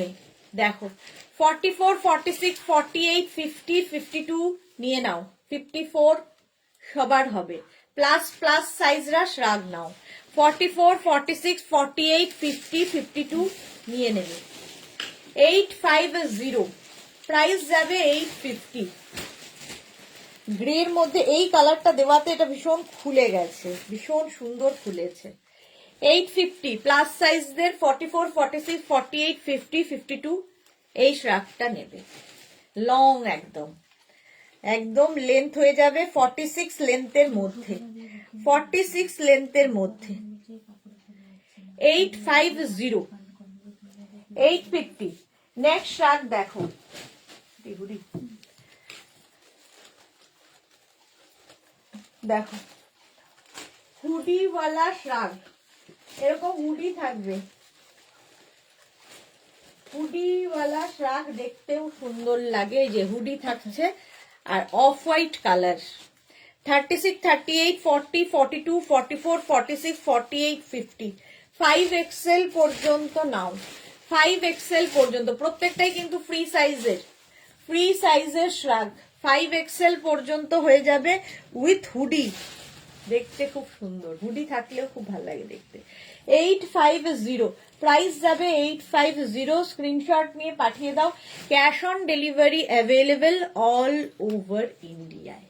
দেখো 44, 46, 48, 50, 52 নিয়ে নাও। 54 সবার হবে। প্লাস প্লাস সাইজরা শ্রাগ নাও। 44, 46, 48, 50, 52 নিয়ে নেবে। 850 প্রাইস যাবে 850। গ্রের মধ্যে এই কালারটা দেওয়াতে এটা ভীষণ খুলে গেছে, ভীষণ সুন্দর খুলেছে। 850 প্লাস সাইজদের 44, 46, 48, 50, 52 এই শ্রাগটা নেবে। লং একদম, একদম লেন্থ হয়ে যাবে 46 লেন্থের মধ্যে, 46 লেন্থের মধ্যে। 850, 850। নেক্সট শ্রাগ দেখো, দেখো হুডিওয়ালা শ্রাগ। এরকম হুডি থাকবে, হুডিওয়ালা শ্রাগ দেখতেও সুন্দর লাগে। এই যে হুডি থাকছে আর অফ হোয়াইট কালার। 36, 38, 40, 42, 44, 46, 48, 50 5XL পর্যন্ত নাও। 5XL পর্যন্ত, প্রত্যেকটাই কিন্তু ফ্রি সাইজের, ফ্রি সাইজের শ্রাগ। 5XL পর্যন্ত হয়ে যাবে উইথ হুডি। দেখতে খুব সুন্দর, হুডি থাকলেও খুব ভালো লাগে দেখতে। 850 প্রাইস যাবে 850। স্ক্রিনশট নিয়ে পাঠিয়ে দাও। Cash on delivery available all over ইন্ডিয়ায়।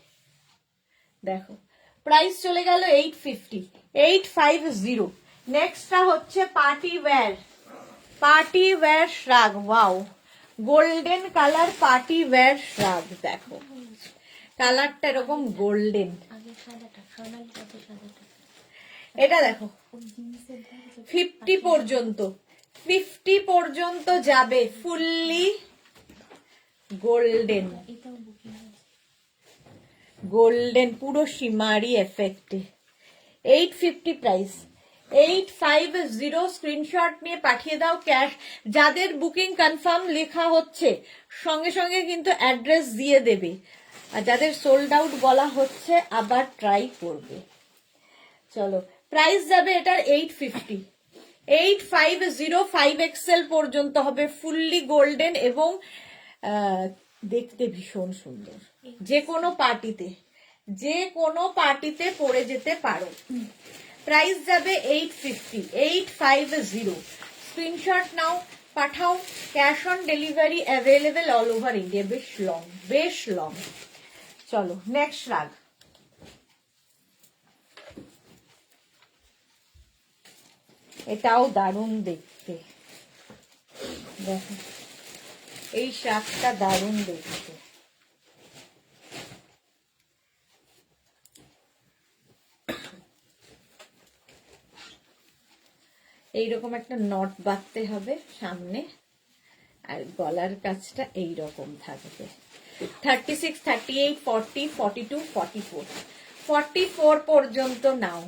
দেখো প্রাইস চলে গেল 850, 850। নেক্সটটা হচ্ছে party wear, party wear শ্রাগ। Wow, golden colour party wear শ্রাগ। দেখো কালারটা এরকম গোল্ডেন। এটা দেখো 50 পর্যন্ত, 50 পর্যন্ত যাবে, ফুললি গোল্ডেন, গোল্ডেন পুরো শিমারি এফেক্টে। 850 প্রাইস, 850। স্ক্রিনশট নিয়ে পাঠিয়ে দাও। ক্যাশ যাদের বুকিং কনফার্ম লেখা হচ্ছে সঙ্গে সঙ্গে কিন্তু অ্যাড্রেস দিয়ে দেবে, আর যাদের সোল্ড আউট বলা হচ্ছে আবার ট্রাই করবে। চলো প্রাইস যাবে এটার 850, 850। 5XL পর্যন্ত হবে, ফুললি গোল্ডেন এবং দেখতে ভীষণ সুন্দর। যে কোনো পার্টিতে, যে কোনো পার্টিতে পরে যেতে পারো। প্রাইস যাবে 850, 850। স্ক্রিনশট নাও, পাঠাও। Cash on delivery available all over India. বেশ লং, বেশ লং। চলো নেক্সট রাগ। এটাও দারুণ দেখতে। দেখো এই শাকটা দারুণ দেখতে। এইরকম একটা নট বাঁধতে হবে সামনে, আর গলার কাছটা এইরকম থাকবে। 36, 38, 40, 42, 44 44 পর্যন্ত নাও।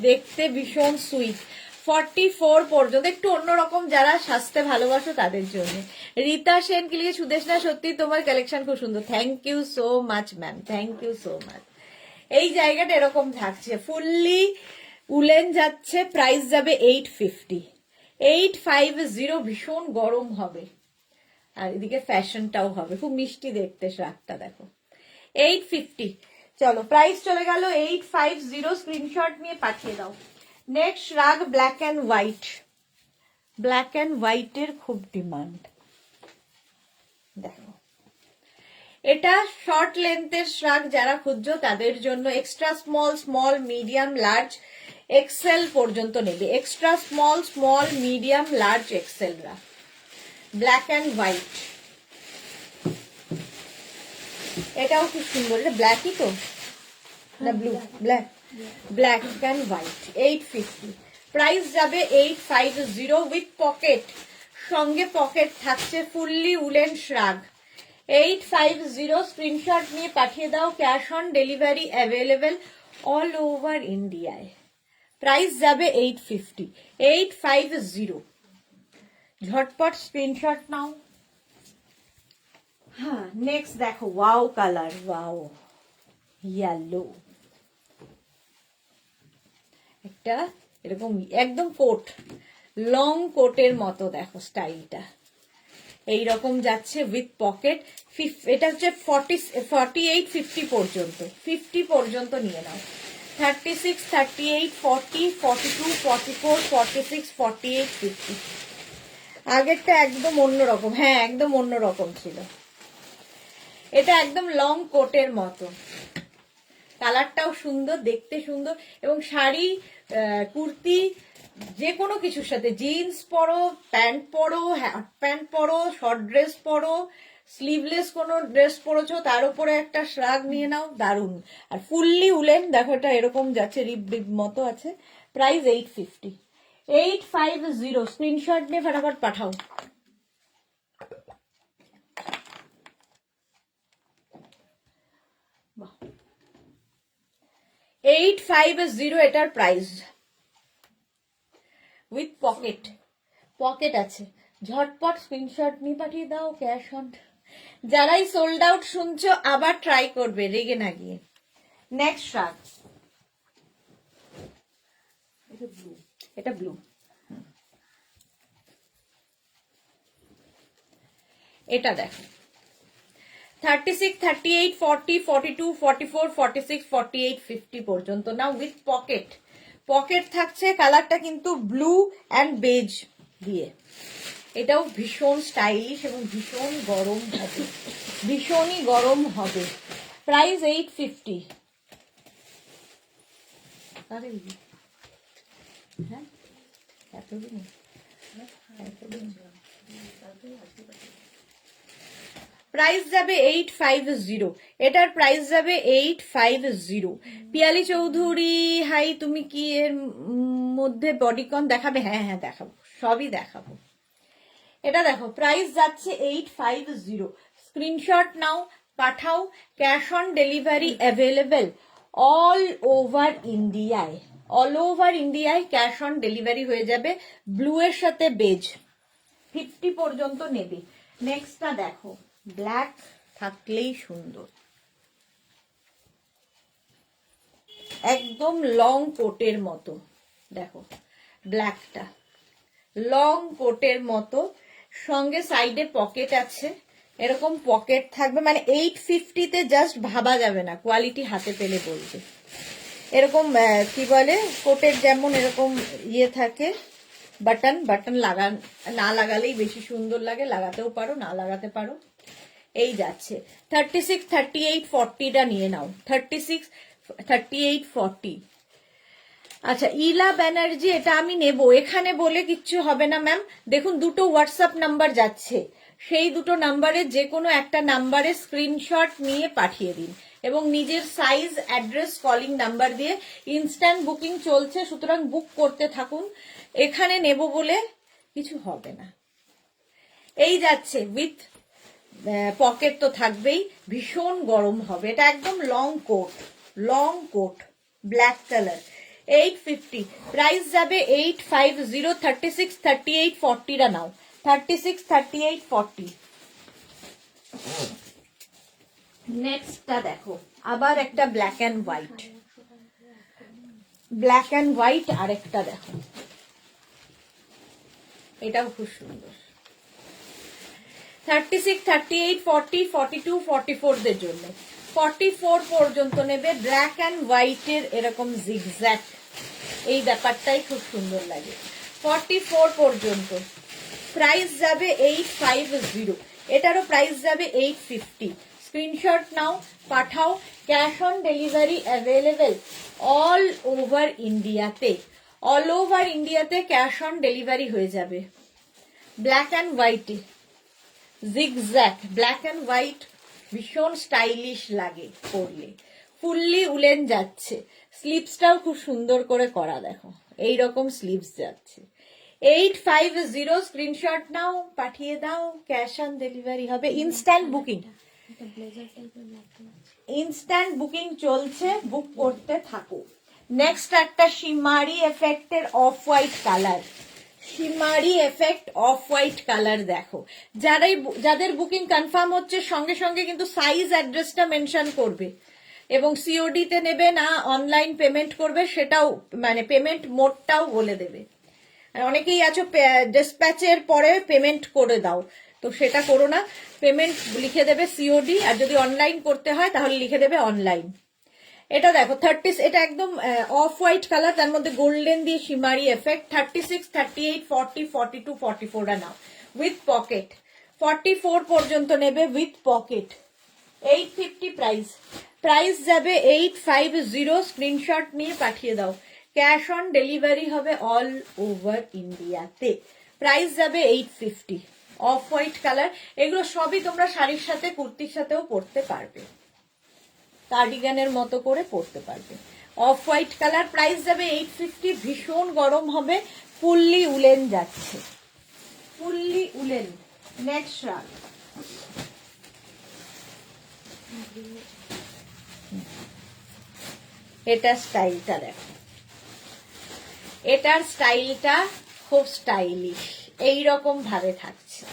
দেখতে ভীষণ সুইট। 44 পর্যন্ত, একটু অন্যরকম, যারা সাজতে ভালোবাসো তাদের জন্য। রীতা সেন কি লিখে, সুদেশনা সত্যি তোমার কালেকশন খুব সুন্দর। Thank you so much ma'am, thank you so much. এই জায়গাটা এরকম থাকছে, ফুললি উলেন যাচ্ছে। প্রাইস যাবে 850, 850। ভীষণ গরম হবে, আর এদিকে ফ্যাশনটাও হবে, খুব মিষ্টি দেখতে শ্রাগটা। দেখো 850। চলো প্রাইস চলে গেল 850। স্ক্রিনশট নিয়ে পাঠিয়ে দাও। নেক্সট রাগ black and white, black and হোয়াইটের খুব ডিমান্ড। দেখো এটা শর্ট লেন্থের শ্রাগ, যারা খুঁজছো তাদের জন্য। Extra small, small, medium, large, XL পর্যন্ত নেবে। Extra small, small, medium, large, এক্সেলরা। ব্ল্যাক অ্যান্ড হোয়াইট, এটাও খুব সুন্দর। এটা ব্ল্যাকই তো না blue? Black, black and white. 850 price যাবে 850 উইথ পকেট, সঙ্গে পকেট থাকছে। ফুললি উলেন শ্রাগ, 850 স্ক্রিনশট নিয়ে পাঠিয়ে দাও, cash on delivery available all over ইন্ডিয়ায়। প্রাইস যাবে 850, 850। ঝটপট স্ক্রিনশট নাও। হ্যাঁ, নেক্সট দেখো, ওয়াও কালার, ওয়াও ইয়েলো, একটা এরকম একদম কোট, লং কোটের মতো দেখো স্টাইলটা, এইরকম যাচ্ছে উইথ পকেট। এটা হচ্ছে 48, 50 পর্যন্ত, 50 পর্যন্ত নিয়ে নাও। 36, 38, 40, 42, 44, 46, 48, 50। আগেরটা একদম অন্যরকম, হ্যাঁ একদম অন্যরকম ছিল। এটা একদম লং কোটের মতো, কালারটাও সুন্দর, দেখতে সুন্দর, এবং শাড়ি, কুর্তি, যে কোনো কিছুর সাথে, জিন্স পরো, প্যান্ট পরো, হাফ প্যান্ট পরো, শর্ট ড্রেস পরো, স্লিভলেস কোনো ড্রেস পরেছো, তার উপরে একটা শ্রাগ নিয়ে নাও, দারুন। আর ফুললি উলেন, দেখো এটা এরকম যাচ্ছে, রিব রিব মতো আছে। প্রাইস 850, 850। স্ক্রিনশট নিয়ে ফটাফট পাঠাও। 850 এটার প্রাইস, উইথ পকেট, পকেট আছে। ঝটপট স্ক্রিনশট নিয়ে পাঠিয়ে দাও, ক্যাশ অন। যারাই সোল্ড আউট শুনছো আবার ট্রাই করবে, রেগে না গিয়ে। নেক্সট শার্ট, এটা ব্লু, এটা দেখো 36, 38, 40, 42, 44, 46, 48, 50 পর্যন্ত না, উইথ পকেট। পকেট থাকছে, কালারটা কিন্তু ব্লু অ্যান্ড বেজ দিয়ে। এটাও ভীষণ স্টাইলিশ এবং ভীষণ গরম হবে, ভীষণই গরম হবে। প্রাইস 850। হ্যাঁ, এতদিন প্রাইস যাবে 850, এটার প্রাইস যাবে 850। পিয়ালি চৌধুরী, হাই, তুমি কি এর মধ্যে বডিকন দেখাবে? হ্যাঁ হ্যাঁ দেখাবো, সবই দেখাবো। এটা দেখো, প্রাইস যাচ্ছে 850। স্ক্রিনশট নাও, পাঠাও, cash on delivery available all over ইন্ডিয়ায়, অল ওভার ইন্ডিয়ায় ক্যাশ অন ডেলিভারি হয়ে যাবে। ব্লু এর সাথে বেজ, 50 পর্যন্ত নেবে। নেক্সটটা দেখো, ব্ল্যাক থাকলেই সুন্দর, একদম লং কোটের মতো, দেখো ব্ল্যাকটা লং কোটের মতো, সঙ্গে সাইডে পকেট আছে, এরকম পকেট থাকবে, মানে 850-তে জাস্ট ভাবা যাবে না, কোয়ালিটি হাতে পেলে বলবে। এরকম কি বলে, কোটের যেমন এরকম ইয়ে থাকে, বাটন, বাটন না লাগালেই বেশি সুন্দর লাগে, লাগাতেও পারো, না লাগাতে পারো। এই যাচ্ছে 36, 38, 40টা নিয়ে নাও, 36, 38, 40। আচ্ছা, ইলা ব্যানার্জি, এটা আমি নেব, এখানে বলে কিচ্ছু হবে না ম্যাম। দেখুন, দুটো হোয়াটসঅ্যাপ নাম্বার যাচ্ছে, সেই দুটো নাম্বারে যে কোনো একটা নাম্বারে স্ক্রিনশট নিয়ে পাঠিয়ে দিন, এবং নিজের সাইজ, অ্যাড্রেস, কলিং নাম্বার দিয়ে। ইনস্ট্যান্ট বুকিং চলছে, সুতরাং বুক করতে থাকুন, এখানে নেব বলে কিছু হবে না। এই যাচ্ছে উইথ পকেট তো থাকবেই, ভীষণ গরম হবে। এটা একদম long coat, long coat, black colour, 850। Price যাবে 850। 36, 38, 40টা নাও, 36, 38, 40। নেক্সটটা দেখো, আবার একটা black and white, black and white আরেকটা দেখো, এটাও খুব সুন্দর। 36, 38, 40, 42, 44 দের জন্য, 44 পর্যন্ত নেবে। ব্ল্যাক অ্যান্ড হোয়াইটের এরকম জিগজ্যাগ, এই ব্যাপারটাই খুব সুন্দর লাগে। 44 পর্যন্ত প্রাইস যাবে 850, এটারও প্রাইস যাবে 850। স্ক্রিনশট নাও, পাঠাও, cash on delivery available all over ইন্ডিয়াতে, অল ওভার ইন্ডিয়াতে ক্যাশ অন ডেলিভারি হয়ে যাবে। ব্ল্যাক অ্যান্ড হোয়াইটে জিগজ্যাগ, ব্ল্যাক অ্যান্ড হোয়াইট, ভীষণ স্টাইলিশ লাগে পরলে, ফুললি উলেন যাচ্ছে। স্লিভসটাও খুব সুন্দর করে করা, দেখো এইরকম স্লিভস যাচ্ছে। 850 স্ক্রিনশট নাও, পাঠিয়ে দাও, ক্যাশ অন ডেলিভারি হবে। ইনস্ট্যান্ট বুকিং, এটা ব্লেজার টাইপের ব্ল্যাকটা আছে। ইনস্ট্যান্ট বুকিং চলছে, বুক করতে থাকো। নেক্সট একটা শিমারি এফেক্টের off white colour, shimmery effect off white colour দেখো। যাদের বুকিং কনফার্ম হচ্ছে সঙ্গে সঙ্গে কিন্তু সাইজ অ্যাড্রেসটা মেনশন করবে, এবং সিওডি তে নেবে না অনলাইন পেমেন্ট করবে সেটাও, মানে পেমেন্ট মোডটাও বলে দেবে। আর অনেকেই আছো ডিসপ্যাচের পরে পেমেন্ট করে দাও, তো সেটা করো না, পেমেন্ট লিখে দেবে সিওডি, আর যদি অনলাইন করতে হয় তাহলে লিখে দেবে অনলাইন। এটা দেখো 30, এটা একদম অফ হোয়াইট কালার, তার মধ্যে গোল্ডেন দিয়ে শিমারি এফেক্ট। 36, 38, 40, 42, 44 now with pocket. 44 পর্যন্ত নেবে উইথ পকেট। 850 প্রাইস, প্রাইস যাবে 850, স্ক্রিনশট নিয়ে পাঠিয়ে দাও। ক্যাশ অন ডেলিভারি হবে অল ওভার ইন্ডিয়াতে। প্রাইস যাবে 850। অফ হোয়াইট কালার, এগুলো সবই তোমরা শাড়ির সাথে কুর্তির সাথেও পরতে পারবে, কার্ডিগানের মতো করে পরতে পারবে। অফ হোয়াইট কালার, প্রাইস যাবে 850। ভীষণ গরম হবে, ফুললি উলেন যাচ্ছে, ফুললি উলেন। নেক্সট রাগ, এটার স্টাইলটা দেখো, এটার স্টাইলটা খুব স্টাইলিশ, এইরকম ভাবে থাকছে,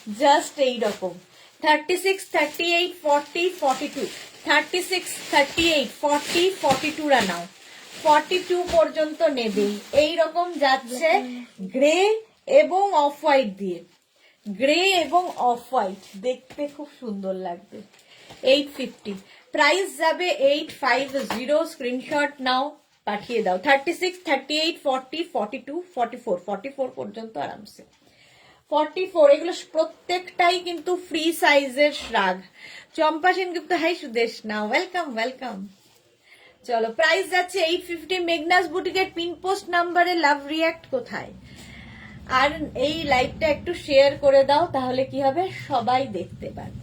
জাস্ট এইরকম। 36, 38, 40, 42, 36, 38, 40, 42 রা নাও। 42 পর্যন্ত নেবেই। এইরকম যাচ্ছে গ্রে এবং অফ হোয়াইট দিয়ে, গ্রে এবং অফ হোয়াইট, দেখতে খুব সুন্দর লাগবে। 850, প্রাইস যাবে 850, স্ক্রিনশট নাও, পাঠিয়ে দাও। 36, 38, 40, 42, 44, 44 পর্যন্ত আরামসে। 44, এগুলো প্রত্যেকটাই কিন্তু ফ্রি সাইজের শ্রাগ। চম্পা সেনগুপ্ত, হাই সুদেশ না, ওয়েলকাম ওয়েলকাম। চলো, প্রাইস যাচ্ছে 850। মেঘনাস বুটিকের পিন পোস্ট নাম্বারে লাভ রিয়াক্ট কোথায়? আর এই লাইভটা একটু শেয়ার করে দাও, তাহলে কি হবে, সবাই দেখতে পাবে।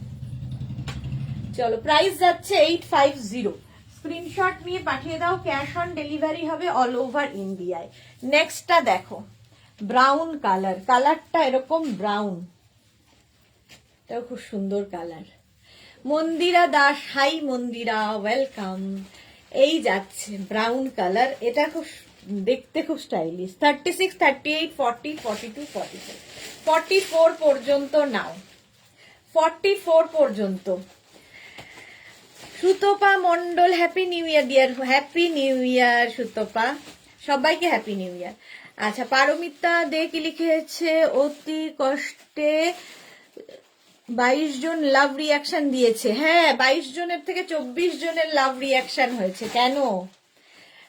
চলো, প্রাইস যাচ্ছে 850, স্ক্রিনশট নিয়ে পাঠিয়ে দাও, ক্যাশ অন ডেলিভারি হবে অল ওভার ইন্ডিয়ায়। নেক্সটটা দেখো, ব্রাউন কালার, কালারটা এরকম ব্রাউন, এটাও খুব সুন্দর কালার। মন্দিরা দাস, হাই মন্দিরা, ওয়েলকাম। এই যাচ্ছে ব্রাউন কালার, এটা খুব দেখতে খুব স্টাইলিশ। 36, 38, 40, 42, 44, 44 পর্যন্ত নাও। 44 পর্যন্ত। Sutapa Mondal, happy new year dear, happy new year Sutapa, সবাইকে হ্যাপি নিউ ইয়ার। আচ্ছা, পারমিতা দে কি লিখেছে, অতি কষ্টে 22 জন লাভ রিয়াকশন দিয়েছে। হ্যাঁ, 22 জনের থেকে 24 জনের লাভ রিয়াকশন হয়েছে। কেন?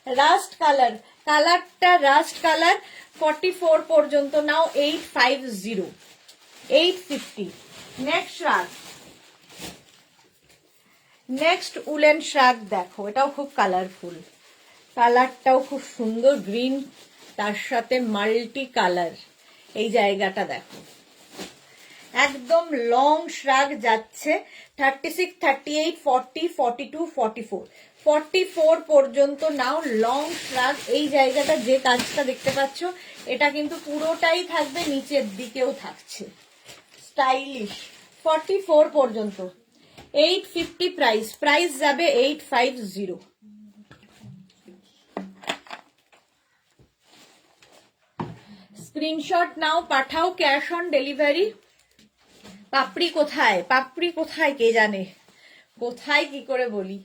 রাস্ট কালার, কালারটা রাস্ট কালার। 44 পর্যন্ত নাও। 850, 850। নেক্সট রাগ, নেক্সট উলেন শাক দেখো, এটাও খুব কালারফুল, কালারটাও খুব সুন্দর, গ্রিন তার সাথে মাল্টি কালার। এই জায়গাটা দেখো, একদম লং শ্রাগ যাচ্ছে। 36, 38, 40, 42, 44, 44 পর্যন্ত নাও। লং শ্রাগ, এই জায়গাটা যে কাজটা দেখতে পাচ্ছ, এটা কিন্তু পুরোটাই থাকবে, নিচের দিকেও থাকছে, স্টাইলিশ। 44 পর্যন্ত। 850 প্রাইস, প্রাইস যাবে 850। স্ক্রিনশট নাও, পাঠাও, ক্যাশ অন ডেলিভারি। পাপড়ি কোথায়, পাপড়ি কোথায় কে জানে, কোথায় কি করে বলি।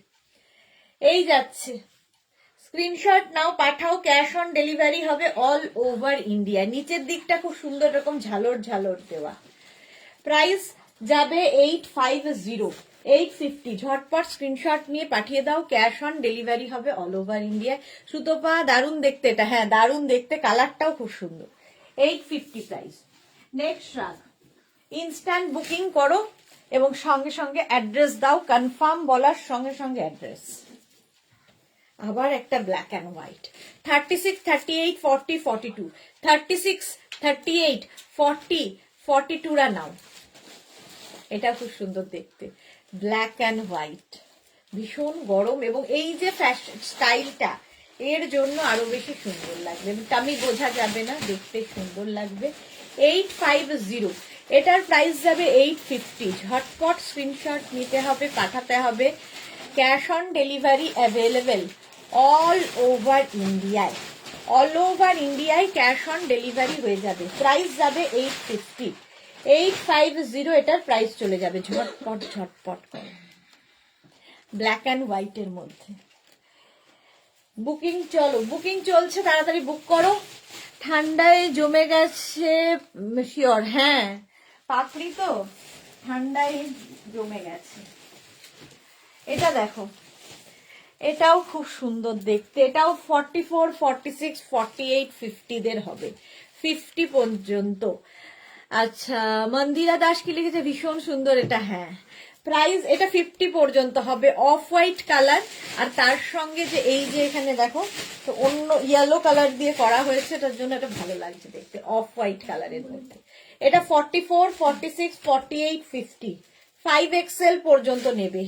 এই যাচ্ছে, স্ক্রিনশট নাও, পাঠাও, ক্যাশ অন ডেলিভারি হবে অল ওভার ইন্ডিয়া। নিচের দিকটা খুব সুন্দর রকম ঝালর ঝালর দেওয়া। প্রাইস যাবে 850, 850। ঝটপট স্ক্রিনশট নিয়ে পাঠিয়ে দাও, ক্যাশ অন ডেলিভারি হবে অল ওভার ইন্ডিয়া। সুতপা দারুণ দেখতে এটা, হ্যাঁ দারুণ দেখতে, কালারটাও খুব সুন্দর। 850 প্রাইস। নেক্সট রাগ, ইনস্ট্যান্ট বুকিং করো এবং সঙ্গে সঙ্গে অ্যাড্রেস দাও, কনফার্ম বলার সঙ্গে সঙ্গে অ্যাড্রেস। আবার একটা ব্ল্যাক অ্যান্ড হোয়াইট। 36, 38, 40, 42, 36, 38, 40, 42 রা নাও। এটা খুব সুন্দর দেখতে, ব্ল্যাক অ্যান্ড হোয়াইট, ভীষণ গরম। এবং এই যে ফ্যাশন স্টাইলটা, এর জন্য আরো বেশি সুন্দর লাগবে, টামি বোঝা যাবে না, দেখতে সুন্দর লাগবে। 850, এটার প্রাইস যাবে 850। ঝটপট স্ক্রিনশট নিতে হবে, পাঠাতে হবে। Cash on delivery available all over ইন্ডিয়ায়, অল ওভার ইন্ডিয়ায় ক্যাশ অন ডেলিভারি হয়ে যাবে। প্রাইস যাবে 850, 850 এটার প্রাইস চলে যাবে। ঝটপট ঝটপট করে, ব্ল্যাক অ্যান্ড হোয়াইটের মধ্যে বুকিং। চলো বুকিং চলছে, তাড়াতাড়ি বুক করো। ঠান্ডায় জমে গেছে শিওর, হ্যাঁ পাপড়ি তো ঠান্ডায় জমে গেছে। এটা দেখো, এটাও খুব সুন্দর দেখতে, এটাও 44, 46, 48, 50 দের হবে, 50 পর্যন্ত। আচ্ছা মন্দিরা দাস কি লিখেছে, ভীষণ সুন্দর এটা, হ্যাঁ প্রাইস এটা 50 পর্যন্ত হবে। অফ হোয়াইট কালার, আর তার সঙ্গে যে এই যে এখানে দেখো তো অন্য ইয়েলো কালার দিয়ে করা হয়েছে, তার জন্য এটা ভালো লাগছে দেখতে, অফ হোয়াইট কালারের মধ্যে। এটা 44, 46, 48, 50, 5XL পর্যন্ত নেবে।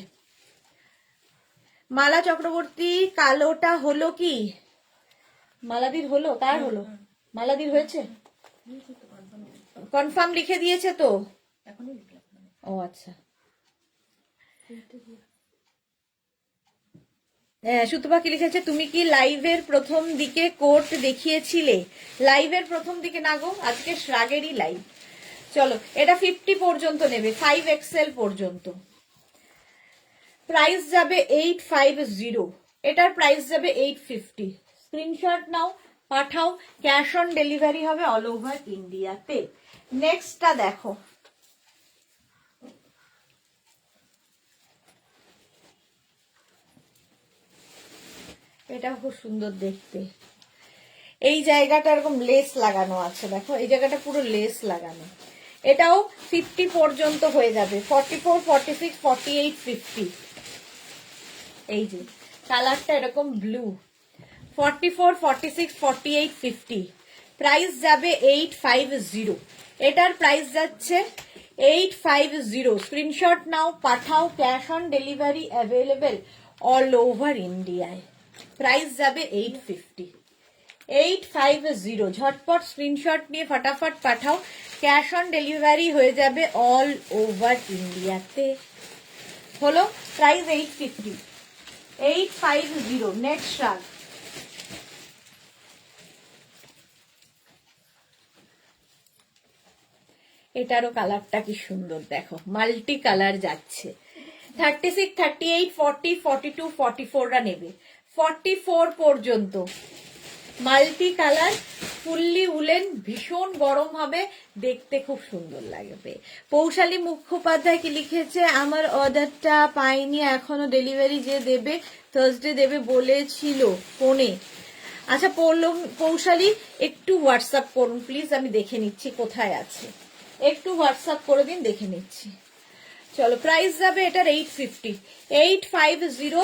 মালা চক্রবর্তী কালোটা হলো কি? মালাদির হলো, কার হলো? মালাদির হয়েছে, কনফার্ম লিখে দিয়েছে তো? এখনই লিখলাম। ও আচ্ছা, হ্যাঁ সুতপাখি লিখেছে তুমি কি লাইভের প্রথম দিকে কোট দেখিয়েছিলে? লাইভের প্রথম দিকে না গো, আজকে শ্রাগেরই লাইভ। চলো এটা 50 পর্যন্ত নেবে, 5XL পর্যন্ত। প্রাইস যাবে 850, এটার প্রাইস যাবে 850। স্ক্রিনশট নাও, পাঠাও, ক্যাশ অন ডেলিভারি হবে অল ওভার ইন্ডিয়াতে। নেক্সটটা দেখো, এটা খুব সুন্দর দেখতে। এই জায়গাটা এরকম লেস লাগানো আছে, দেখো এই জায়গাটা পুরো লেস লাগানো। এটাও 50 পর্যন্ত হয়ে যাবে, 44, 46, 48, 50। এই যে কালারটা এরকম ব্লু, 44, 46, 48, 50। প্রাইস যাবে 850, এটার প্রাইস যাচ্ছে 850। স্ক্রিনশট নাও, পাঠাও, cash on delivery available all over ইন্ডিয়ায়। প্রাইস যাবে 850, 850। ঝটপট স্ক্রিনশট নিয়ে ফটাফট পাঠাও, ক্যাশ অন ডেলিভারি হয়ে যাবে অল ওভার ইন্ডিয়াতে। হলো প্রাইস 850, 850। নেক্সট শ্রাগ, এটারও কালারটা কি সুন্দর দেখো, মাল্টি কালার যাচ্ছে। 36, 38, 40, 42, 44রা নেবে, 44 পর্যন্ত মাল্টি কালার, ফুললি উলেন, ভীষণ গরম হবে, দেখতে খুব সুন্দর লাগবে। পৌশালী মুখোপাধ্যায় কি লিখেছে, আমার অর্ডারটা পাইনি এখনো, ডেলিভারি যে দেবে থার্সডে দেবে বলেছিল ফোনে। আচ্ছা পৌশালী একটু হোয়াটসঅ্যাপ করুন প্লিজ, আমি দেখে নিচ্ছি কোথায় আছে, একটু হোয়াটসঅ্যাপ করে দিন, দেখে নিচ্ছি। চলো প্রাইস যাবে এটার 850, 850।